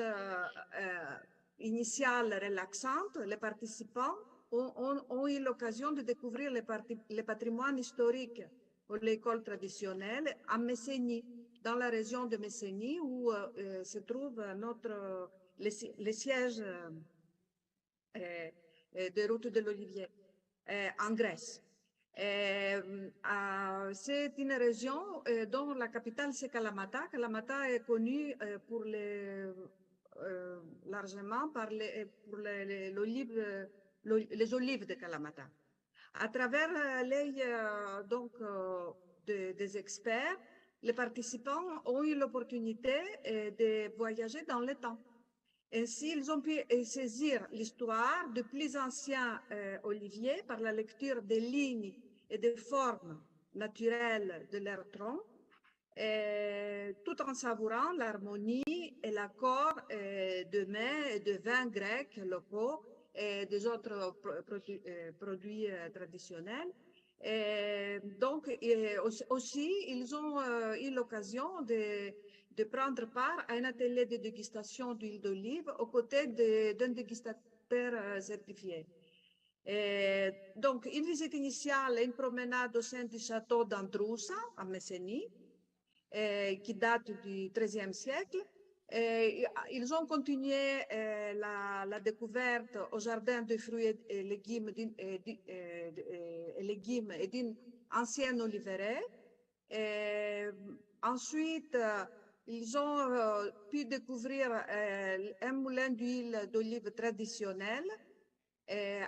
initiale relaxante, les participants ont eu l'occasion de découvrir le patrimoine historique ou l'école traditionnelle à Messénie, dans la région de Messénie, où se trouve le siège de Route de l'Olivier, en Grèce. C'est une région dont la capitale c'est Kalamata. Kalamata est connue largement pour les olives de Kalamata. À travers l'œil des experts, les participants ont eu l'opportunité de voyager dans le temps. Ainsi, ils ont pu saisir l'histoire de plus anciens oliviers par la lecture des lignes et des formes naturelles de leur tronc, tout en savourant l'harmonie et l'accord de mets et de vins grecs locaux et des autres produits traditionnels. Et donc, aussi, ils ont eu l'occasion de prendre part à un atelier de dégustation d'huile d'olive aux côtés d'un dégustateur certifié. Et donc, une visite initiale et une promenade au sein du château d'Androussa, à Messénie, qui date du XIIIe siècle. Et ils ont continué la découverte au jardin de fruits et légumes et d'une ancienne oliveraie. Ensuite, ils ont pu découvrir un moulin d'huile d'olive traditionnel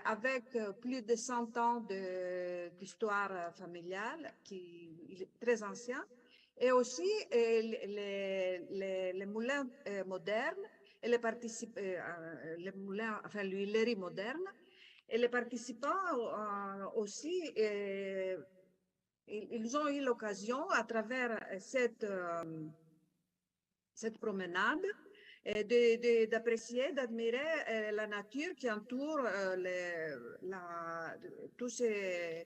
avec plus de 100 ans d'histoire familiale, qui est très ancien. Et aussi les moulins modernes et les moulins, enfin l'huilerie moderne. Et les participants aussi, ils ont eu l'occasion à travers cette promenade d'apprécier, d'admirer la nature qui entoure tous ces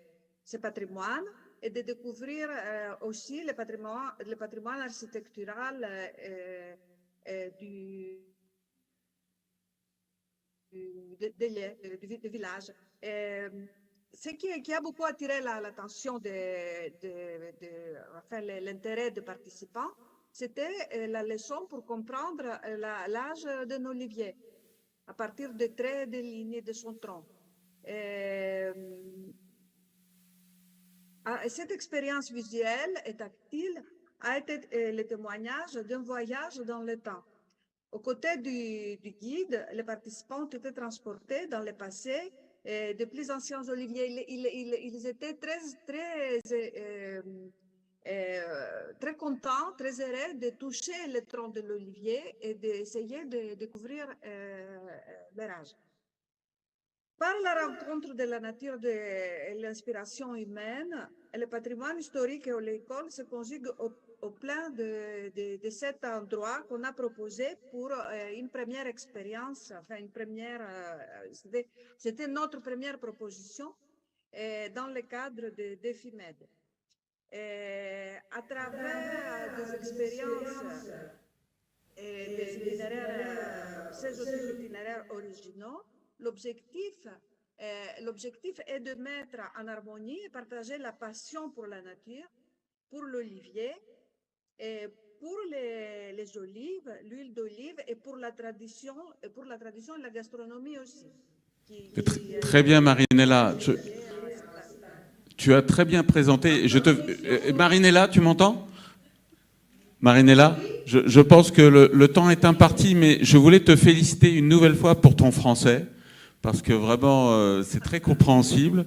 patrimoines, et de découvrir aussi le patrimoine architectural du village. Ce qui a beaucoup attiré l'attention enfin, l'intérêt des participants, c'était la leçon pour comprendre l'âge d'un olivier à partir des traits des lignes de son tronc. Cette expérience visuelle et tactile a été le témoignage d'un voyage dans le temps. Aux côtés du guide, les participants ont été transportés dans le passé de plus anciens oliviers. Ils étaient très contents, très heureux de toucher le tronc de l'olivier et d'essayer de découvrir leur âge. Par la rencontre de la nature et l'inspiration humaine, le patrimoine historique et l'école se conjuguent au plein de cet endroit qu'on a proposé pour une première expérience, enfin c'était notre première proposition dans le cadre de DefiMed. À travers des expériences et des itinéraires, ces itinéraires originaux, l'objectif est de mettre en harmonie et partager la passion pour la nature, pour l'olivier, et pour les olives, l'huile d'olive et pour la tradition et la gastronomie aussi. Très bien, Marinella. Tu as très bien présenté. Marinella, tu m'entends? Marinella, je pense que le temps est imparti, mais je voulais te féliciter une nouvelle fois pour ton français, parce que vraiment, c'est très compréhensible.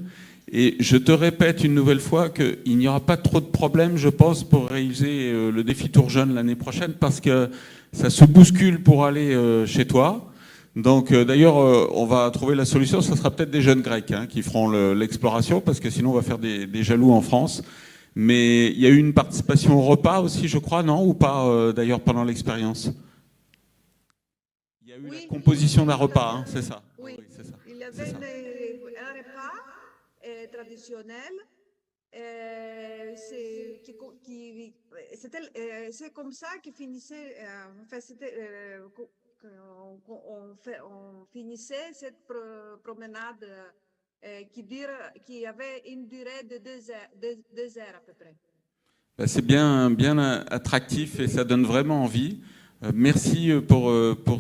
Et je te répète une nouvelle fois qu'il n'y aura pas trop de problèmes, je pense, pour réaliser le défi Tour Jeune l'année prochaine, parce que ça se bouscule pour aller chez toi. Donc d'ailleurs, on va trouver la solution, ce sera peut-être des jeunes Grecs qui feront l'exploration, parce que sinon on va faire des jaloux en France. Mais il y a eu une participation au repas aussi, je crois, non? Ou pas, d'ailleurs, pendant l'expérience? Il y a eu la composition d'un repas, c'est ça? Oui, c'est ça. Il y avait un repas traditionnel. C'est comme ça que finissait, on finissait cette promenade qui avait une durée de 2 heures à peu près. C'est bien attractif et ça donne vraiment envie. Merci pour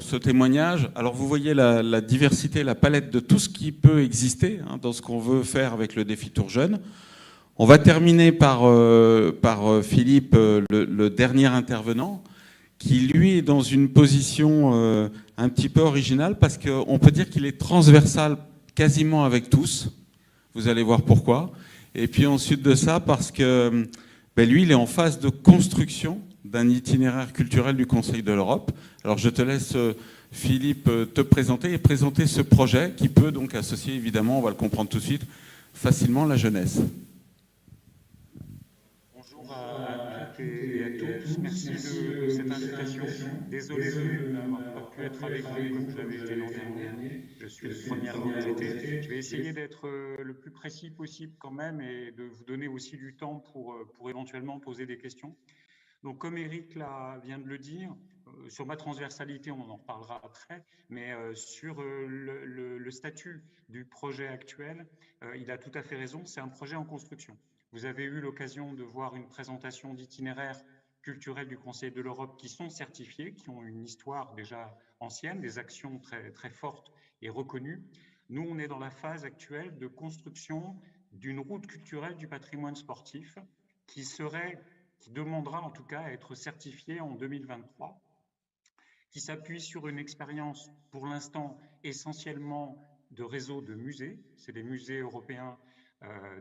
ce témoignage. Alors vous voyez la diversité, la palette de tout ce qui peut exister dans ce qu'on veut faire avec le défi Tour Jeune. On va terminer par Philippe, le dernier intervenant, qui lui est dans une position un petit peu originale parce qu'on peut dire qu'il est transversal quasiment avec tous. Vous allez voir pourquoi. Et puis ensuite de ça, parce que lui, il est en phase de construction d'un itinéraire culturel du Conseil de l'Europe. Alors je te laisse, Philippe, te présenter et présenter ce projet qui peut donc associer, évidemment, on va le comprendre tout de suite, facilement la jeunesse. Bonjour à toutes et à tous. Merci de cette invitation. Désolé de n'avoir pas pu être avec vous comme je l'avais été l'an dernier. Je suis le premier à regretter. Je vais essayer d'être le plus précis possible quand même et de vous donner aussi du temps pour éventuellement poser des questions. Donc, comme Eric vient de le dire, sur ma transversalité, on en reparlera après, mais sur le statut du projet actuel, il a tout à fait raison, c'est un projet en construction. Vous avez eu l'occasion de voir une présentation d'itinéraires culturels du Conseil de l'Europe qui sont certifiés, qui ont une histoire déjà ancienne, des actions très, très fortes et reconnues. Nous, on est dans la phase actuelle de construction d'une route culturelle du patrimoine sportif qui demandera en tout cas à être certifiée en 2023, qui s'appuie sur une expérience pour l'instant essentiellement de réseaux de musées. C'est des musées européens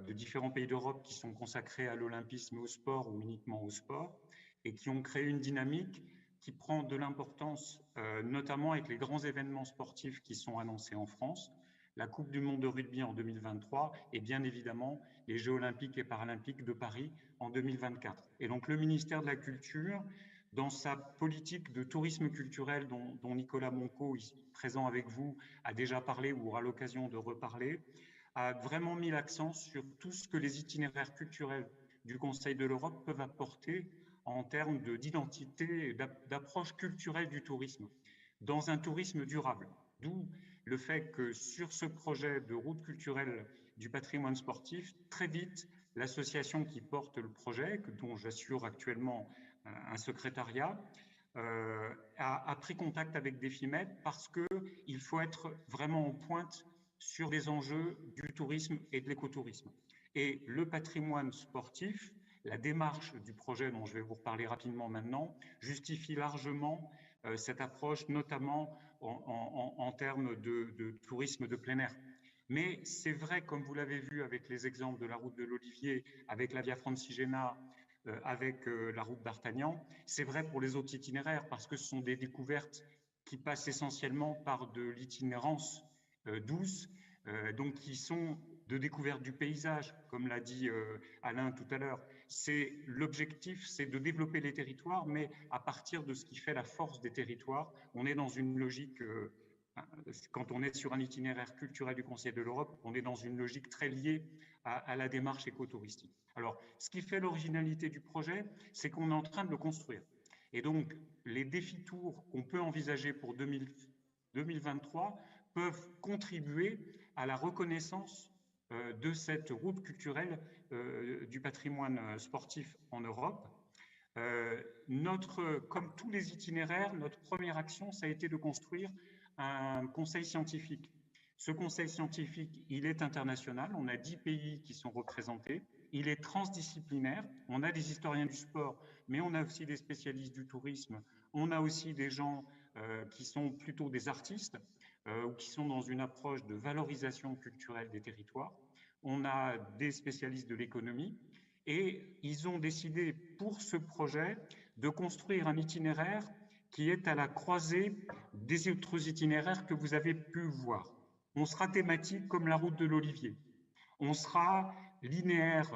de différents pays d'Europe qui sont consacrés à l'olympisme et au sport ou uniquement au sport et qui ont créé une dynamique qui prend de l'importance, notamment avec les grands événements sportifs qui sont annoncés en France, la Coupe du monde de rugby en 2023 et bien évidemment les Jeux olympiques et paralympiques de Paris en 2024. Et donc le ministère de la Culture, dans sa politique de tourisme culturel dont Nicolas Monco, présent avec vous, a déjà parlé ou aura l'occasion de reparler, a vraiment mis l'accent sur tout ce que les itinéraires culturels du Conseil de l'Europe peuvent apporter en termes d'identité et d'approche culturelle du tourisme, dans un tourisme durable. D'où le fait que sur ce projet de route culturelle du patrimoine sportif, très vite, l'association qui porte le projet, dont j'assure actuellement un secrétariat, a pris contact avec Défimed parce qu'il faut être vraiment en pointe sur les enjeux du tourisme et de l'écotourisme. Et le patrimoine sportif, la démarche du projet dont je vais vous reparler rapidement maintenant, justifie largement cette approche, notamment en termes de tourisme de plein air. Mais c'est vrai, comme vous l'avez vu avec les exemples de la route de l'Olivier, avec la Via Francigena, avec la route d'Artagnan, c'est vrai pour les autres itinéraires, parce que ce sont des découvertes qui passent essentiellement par de l'itinérance douce, donc qui sont de découverte du paysage, comme l'a dit Alain tout à l'heure. L'objectif, c'est de développer les territoires, mais à partir de ce qui fait la force des territoires, on est dans une logique, quand on est sur un itinéraire culturel du Conseil de l'Europe, on est dans une logique très liée à la démarche écotouristique. Alors, ce qui fait l'originalité du projet, c'est qu'on est en train de le construire. Et donc, les défis tours qu'on peut envisager pour 2023 peuvent contribuer à la reconnaissance de cette route culturelle du patrimoine sportif en Europe. Comme tous les itinéraires, notre première action, ça a été de construire un conseil scientifique. Ce conseil scientifique, il est international, on a 10 pays qui sont représentés, il est transdisciplinaire, on a des historiens du sport, mais on a aussi des spécialistes du tourisme, on a aussi des gens qui sont plutôt des artistes ou qui sont dans une approche de valorisation culturelle des territoires, on a des spécialistes de l'économie, et ils ont décidé pour ce projet de construire un itinéraire qui est à la croisée des autres itinéraires que vous avez pu voir. On sera thématique comme la route de l'Olivier. On sera linéaire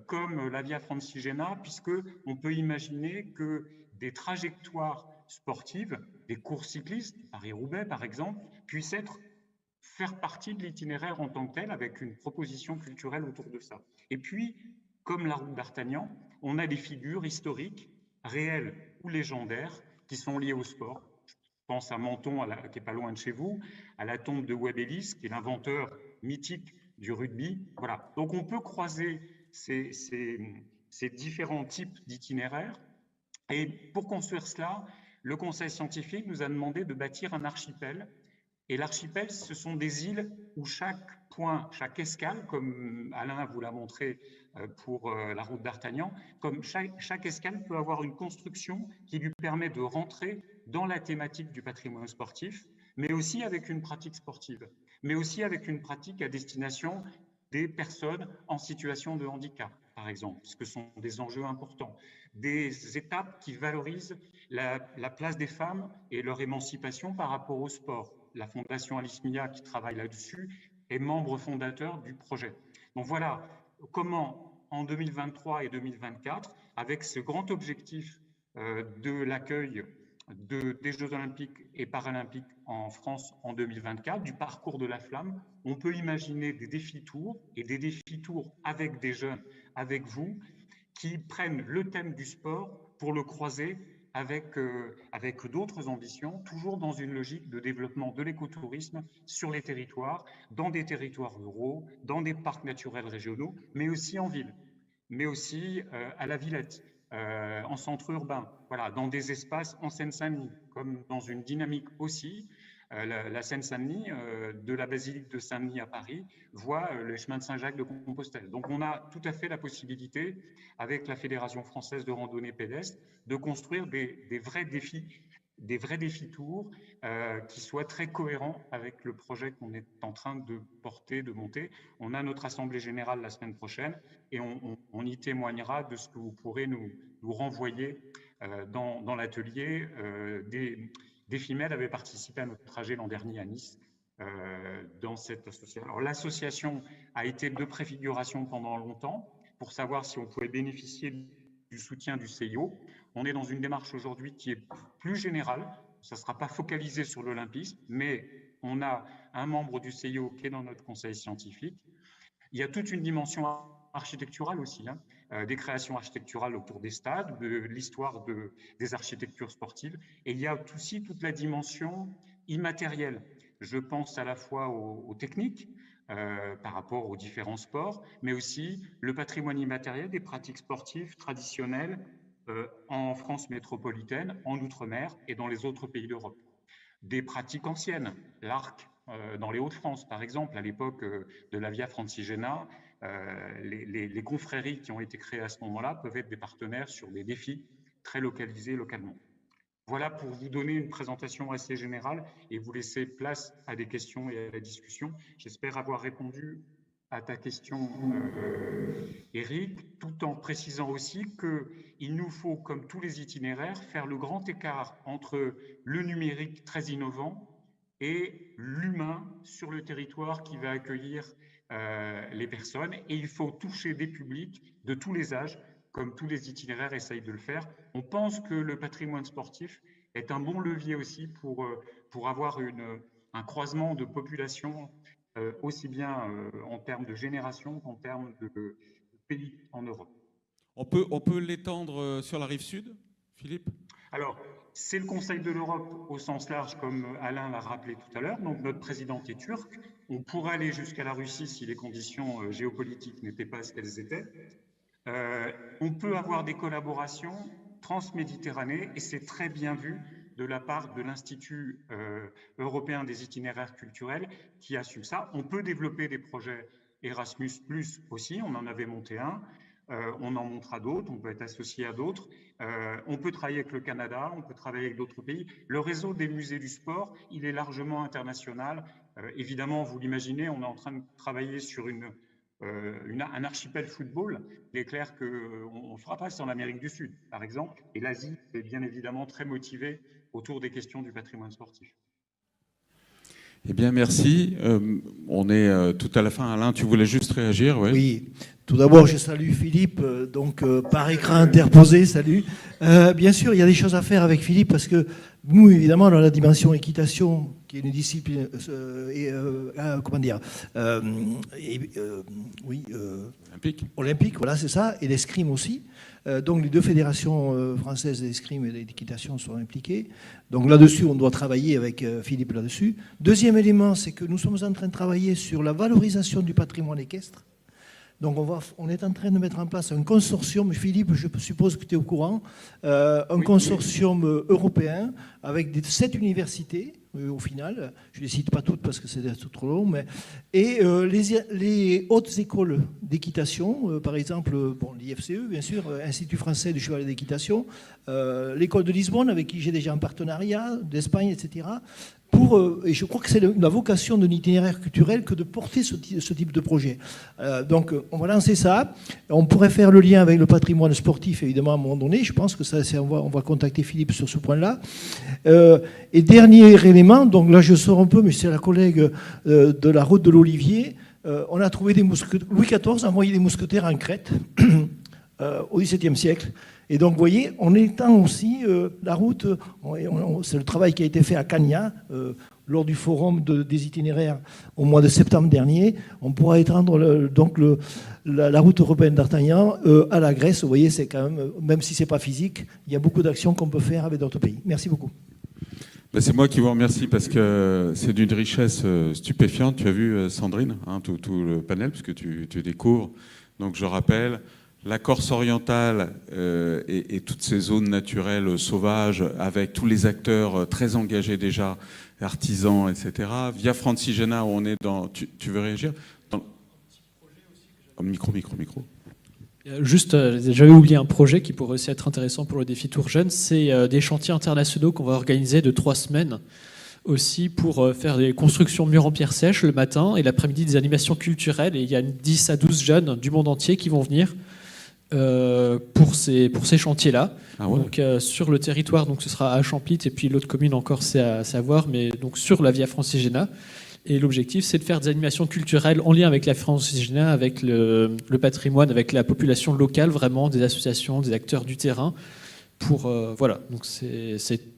comme la Via Francigena, puisque on peut imaginer que des trajectoires sportives, des courses cyclistes, Paris-Roubaix par exemple, puissent faire partie de l'itinéraire en tant que tel, avec une proposition culturelle autour de ça. Et puis, comme la route d'Artagnan, on a des figures historiques, réelles ou légendaires, qui sont liées au sport. Je pense à Menton, qui est pas loin de chez vous, à la tombe de Webb Ellis, qui est l'inventeur mythique du rugby. Voilà. Donc on peut croiser ces différents types d'itinéraires. Et pour construire cela, le Conseil scientifique nous a demandé de bâtir un archipel. Et l'archipel, ce sont des îles où chaque point, chaque escale, comme Alain vous l'a montré pour la route d'Artagnan, comme chaque escale peut avoir une construction qui lui permet de rentrer dans la thématique du patrimoine sportif, mais aussi avec une pratique sportive, mais aussi avec une pratique à destination des personnes en situation de handicap, par exemple, puisque ce sont des enjeux importants, des étapes qui valorisent la place des femmes et leur émancipation par rapport au sport. La Fondation Alice Mia, qui travaille là-dessus, est membre fondateur du projet. Donc voilà comment, en 2023 et 2024, avec ce grand objectif de l'accueil des Jeux Olympiques et Paralympiques en France en 2024, du parcours de la flamme, on peut imaginer des défis-tours et des défis-tours avec des jeunes, avec vous, qui prennent le thème du sport pour le croiser avec d'autres ambitions, toujours dans une logique de développement de l'écotourisme sur les territoires, dans des territoires ruraux, dans des parcs naturels régionaux, mais aussi en ville, mais aussi à la Villette, en centre urbain, voilà, dans des espaces en Seine-Saint-Denis, comme dans une dynamique aussi. La Seine-Saint-Denis, de la basilique de Saint-Denis à Paris, voit le chemin de Saint-Jacques de Compostelle. Donc on a tout à fait la possibilité, avec la Fédération française de randonnée pédestre, de construire des vrais défis tours qui soient très cohérents avec le projet qu'on est en train de porter, de monter. On a notre assemblée générale la semaine prochaine et on y témoignera de ce que vous pourrez nous renvoyer dans l'atelier. Des FIMED avaient participé à notre trajet l'an dernier à Nice dans cette association. Alors l'association a été de préfiguration pendant longtemps pour savoir si on pouvait bénéficier du soutien du CIO. On est dans une démarche aujourd'hui qui est plus générale. Ça ne sera pas focalisé sur l'olympisme, mais on a un membre du CIO qui est dans notre conseil scientifique. Il y a toute une dimension architecturale aussi, des créations architecturales autour des stades, de l'histoire des architectures sportives. Et il y a aussi toute la dimension immatérielle. Je pense à la fois aux techniques, par rapport aux différents sports, mais aussi le patrimoine immatériel des pratiques sportives traditionnelles en France métropolitaine, en Outre-mer et dans les autres pays d'Europe. Des pratiques anciennes, l'arc dans les Hauts-de-France, par exemple, à l'époque de la Via Francigena, les confréries qui ont été créées à ce moment-là peuvent être des partenaires sur des défis très localisés localement. Voilà pour vous donner une présentation assez générale et vous laisser place à des questions et à la discussion. J'espère avoir répondu à ta question, Eric, tout en précisant aussi qu'il nous faut, comme tous les itinéraires, faire le grand écart entre le numérique très innovant et l'humain sur le territoire qui va accueillir les personnes. Et il faut toucher des publics de tous les âges, comme tous les itinéraires essayent de le faire. On pense que le patrimoine sportif est un bon levier aussi pour avoir un croisement de population, aussi bien en termes de génération qu'en termes de pays en Europe. On peut l'étendre sur la rive sud, Philippe ? Alors, c'est le Conseil de l'Europe au sens large, comme Alain l'a rappelé tout à l'heure. Donc, notre présidente est turque. On pourrait aller jusqu'à la Russie si les conditions géopolitiques n'étaient pas ce qu'elles étaient. On peut avoir des collaborations transméditerranée, et c'est très bien vu de la part de l'Institut européen des itinéraires culturels qui assume ça. On peut développer des projets Erasmus+ aussi, on en avait monté un, on en montera d'autres, on peut être associé à d'autres, on peut travailler avec le Canada, on peut travailler avec d'autres pays. Le réseau des musées du sport, il est largement international. Évidemment, vous l'imaginez, on est en train de travailler sur un archipel football. Il est clair qu'on ne fera pas ça en Amérique du Sud, par exemple, et l'Asie est bien évidemment très motivée autour des questions du patrimoine sportif. Eh bien, merci. On est tout à la fin. Alain, tu voulais juste réagir? Oui. Tout d'abord, je salue Philippe, par écran interposé, salut. Bien sûr, il y a des choses à faire avec Philippe parce que nous, évidemment, dans la dimension équitation, qui est une discipline, olympique, voilà, c'est ça, et l'escrime aussi. Donc les deux fédérations françaises d'escrime et d'équitation sont impliquées. Donc là-dessus, on doit travailler avec Philippe là-dessus. Deuxième élément, c'est que nous sommes en train de travailler sur la valorisation du patrimoine équestre. Donc on est en train de mettre en place un consortium, Philippe, je suppose que tu es au courant, un consortium européen avec 7 universités au final. Je ne les cite pas toutes parce que c'est trop long, et les hautes écoles d'équitation, par exemple l'IFCE, bien sûr, Institut français du cheval d'équitation, l'école de Lisbonne avec qui j'ai déjà un partenariat, d'Espagne, etc. Et je crois que c'est la vocation de l'itinéraire culturel que de porter ce type de projet. Donc on va lancer ça. On pourrait faire le lien avec le patrimoine sportif, évidemment, à un moment donné. Je pense que on va contacter Philippe sur ce point-là. Et dernier élément, donc là je sors un peu, mais c'est la collègue de la route de l'Olivier. On a trouvé Louis XIV a envoyé des mousquetaires en Crète au XVIIe siècle. Et donc, vous voyez, on étend aussi la route. C'est le travail qui a été fait à Cagna lors du forum des itinéraires au mois de septembre dernier. On pourra étendre la route européenne d'Artagnan à la Grèce. Vous voyez, c'est quand même si ce n'est pas physique, il y a beaucoup d'actions qu'on peut faire avec d'autres pays. Merci beaucoup. C'est moi qui vous remercie parce que c'est d'une richesse stupéfiante. Tu as vu, Sandrine, hein, tout le panel, puisque tu découvres. Donc, je rappelle... La Corse orientale et toutes ces zones naturelles sauvages, avec tous les acteurs très engagés déjà, artisans, etc. Via Francigena, où on est dans... Tu veux réagir Micro. Juste, j'avais oublié un projet qui pourrait aussi être intéressant pour le défi Tour Jeune. C'est des chantiers internationaux qu'on va organiser de 3 semaines aussi pour faire des constructions murs en pierre sèche le matin et l'après-midi des animations culturelles. Et il y a 10 à 12 jeunes du monde entier qui vont venir pour ces chantiers-là. Ah ouais. Donc sur le territoire, donc ce sera à Champlit et puis l'autre commune encore c'est à voir, mais donc sur la Via Francigena. Et l'objectif c'est de faire des animations culturelles en lien avec la Francigena, avec le patrimoine, avec la population locale, vraiment des associations, des acteurs du terrain. Voilà, donc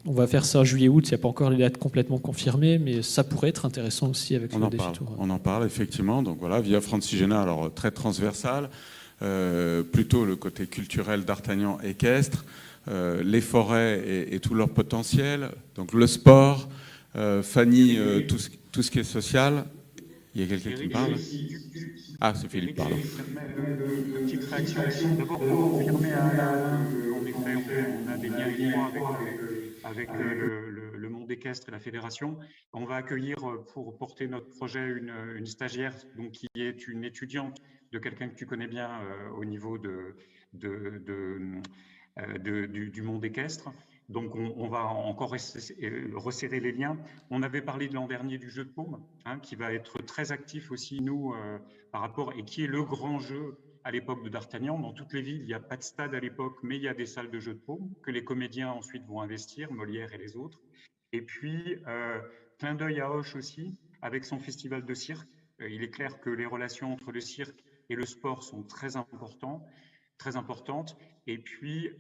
on va faire ça en juillet-août, il n'y a pas encore les dates complètement confirmées, mais ça pourrait être intéressant aussi avec le défi Tour. On en parle effectivement, donc voilà, Via Francigena, alors très transversale. Plutôt le côté culturel d'Artagnan équestre, les forêts et tout leur potentiel, donc le sport, Fanny, tout ce qui est social. Il y a quelqu'un qui me parle? Ah, c'est Philippe, pardon. Une petite réaction. D'abord, pour confirmer à Alain qu'en effet, on a des liens étroits avec le monde équestre et la fédération. On va accueillir pour porter notre projet une stagiaire donc, qui est une étudiante de quelqu'un que tu connais bien au niveau du monde équestre. Donc on va encore resserrer les liens. On avait parlé de l'an dernier du jeu de paume, hein, qui va être très actif aussi, nous, par rapport, et qui est le grand jeu à l'époque de D'Artagnan. Dans toutes les villes, il n'y a pas de stade à l'époque, mais il y a des salles de jeu de paume que les comédiens ensuite vont investir, Molière et les autres. Et puis, clin d'œil à Auch aussi, avec son festival de cirque. Il est clair que les relations entre le cirque et le sport sont très importantes. Et puis,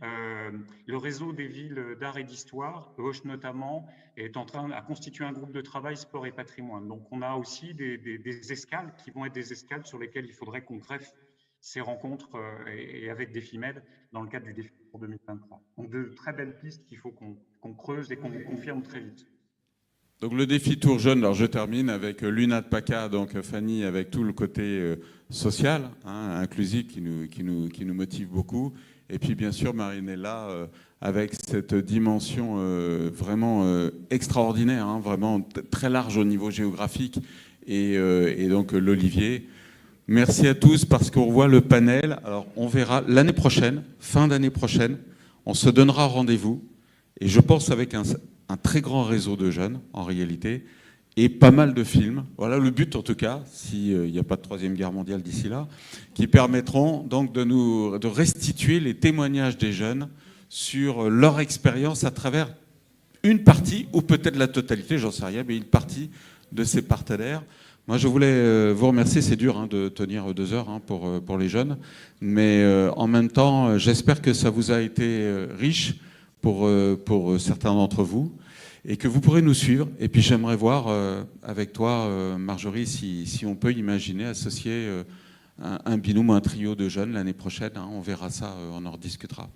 le réseau des villes d'art et d'histoire, Auch notamment, a constitué un groupe de travail sport et patrimoine. Donc, on a aussi des escales qui vont être des escales sur lesquelles il faudrait qu'on greffe ces rencontres et avec Défimed dans le cadre du défi pour 2023. Donc, de très belles pistes qu'il faut qu'on creuse et qu'on confirme très vite. Donc le défi Tour Jeune, alors je termine avec Luna de PACA, donc Fanny avec tout le côté social, hein, inclusif qui nous motive beaucoup. Et puis bien sûr Marinella avec cette dimension vraiment extraordinaire, hein, vraiment très large au niveau géographique, et donc l'Olivier. Merci à tous parce qu'on voit le panel. Alors on verra l'année prochaine, fin d'année prochaine, on se donnera rendez-vous, et je pense avec un très grand réseau de jeunes en réalité, et pas mal de films. Voilà le but en tout cas, s'il n'y a pas de Troisième Guerre mondiale d'ici là, qui permettront donc de restituer les témoignages des jeunes sur leur expérience à travers une partie, ou peut-être la totalité, j'en sais rien, mais une partie de ces partenaires. Moi, je voulais vous remercier. C'est dur hein, de tenir 2 heures hein, pour les jeunes, mais en même temps, j'espère que ça vous a été riche pour certains d'entre vous, et que vous pourrez nous suivre. Et puis j'aimerais voir avec toi, Marjorie, si on peut imaginer associer un binôme, un trio de jeunes l'année prochaine. Hein, on verra ça, on en rediscutera.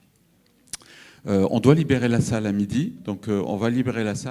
On doit libérer la salle à midi, donc on va libérer la salle.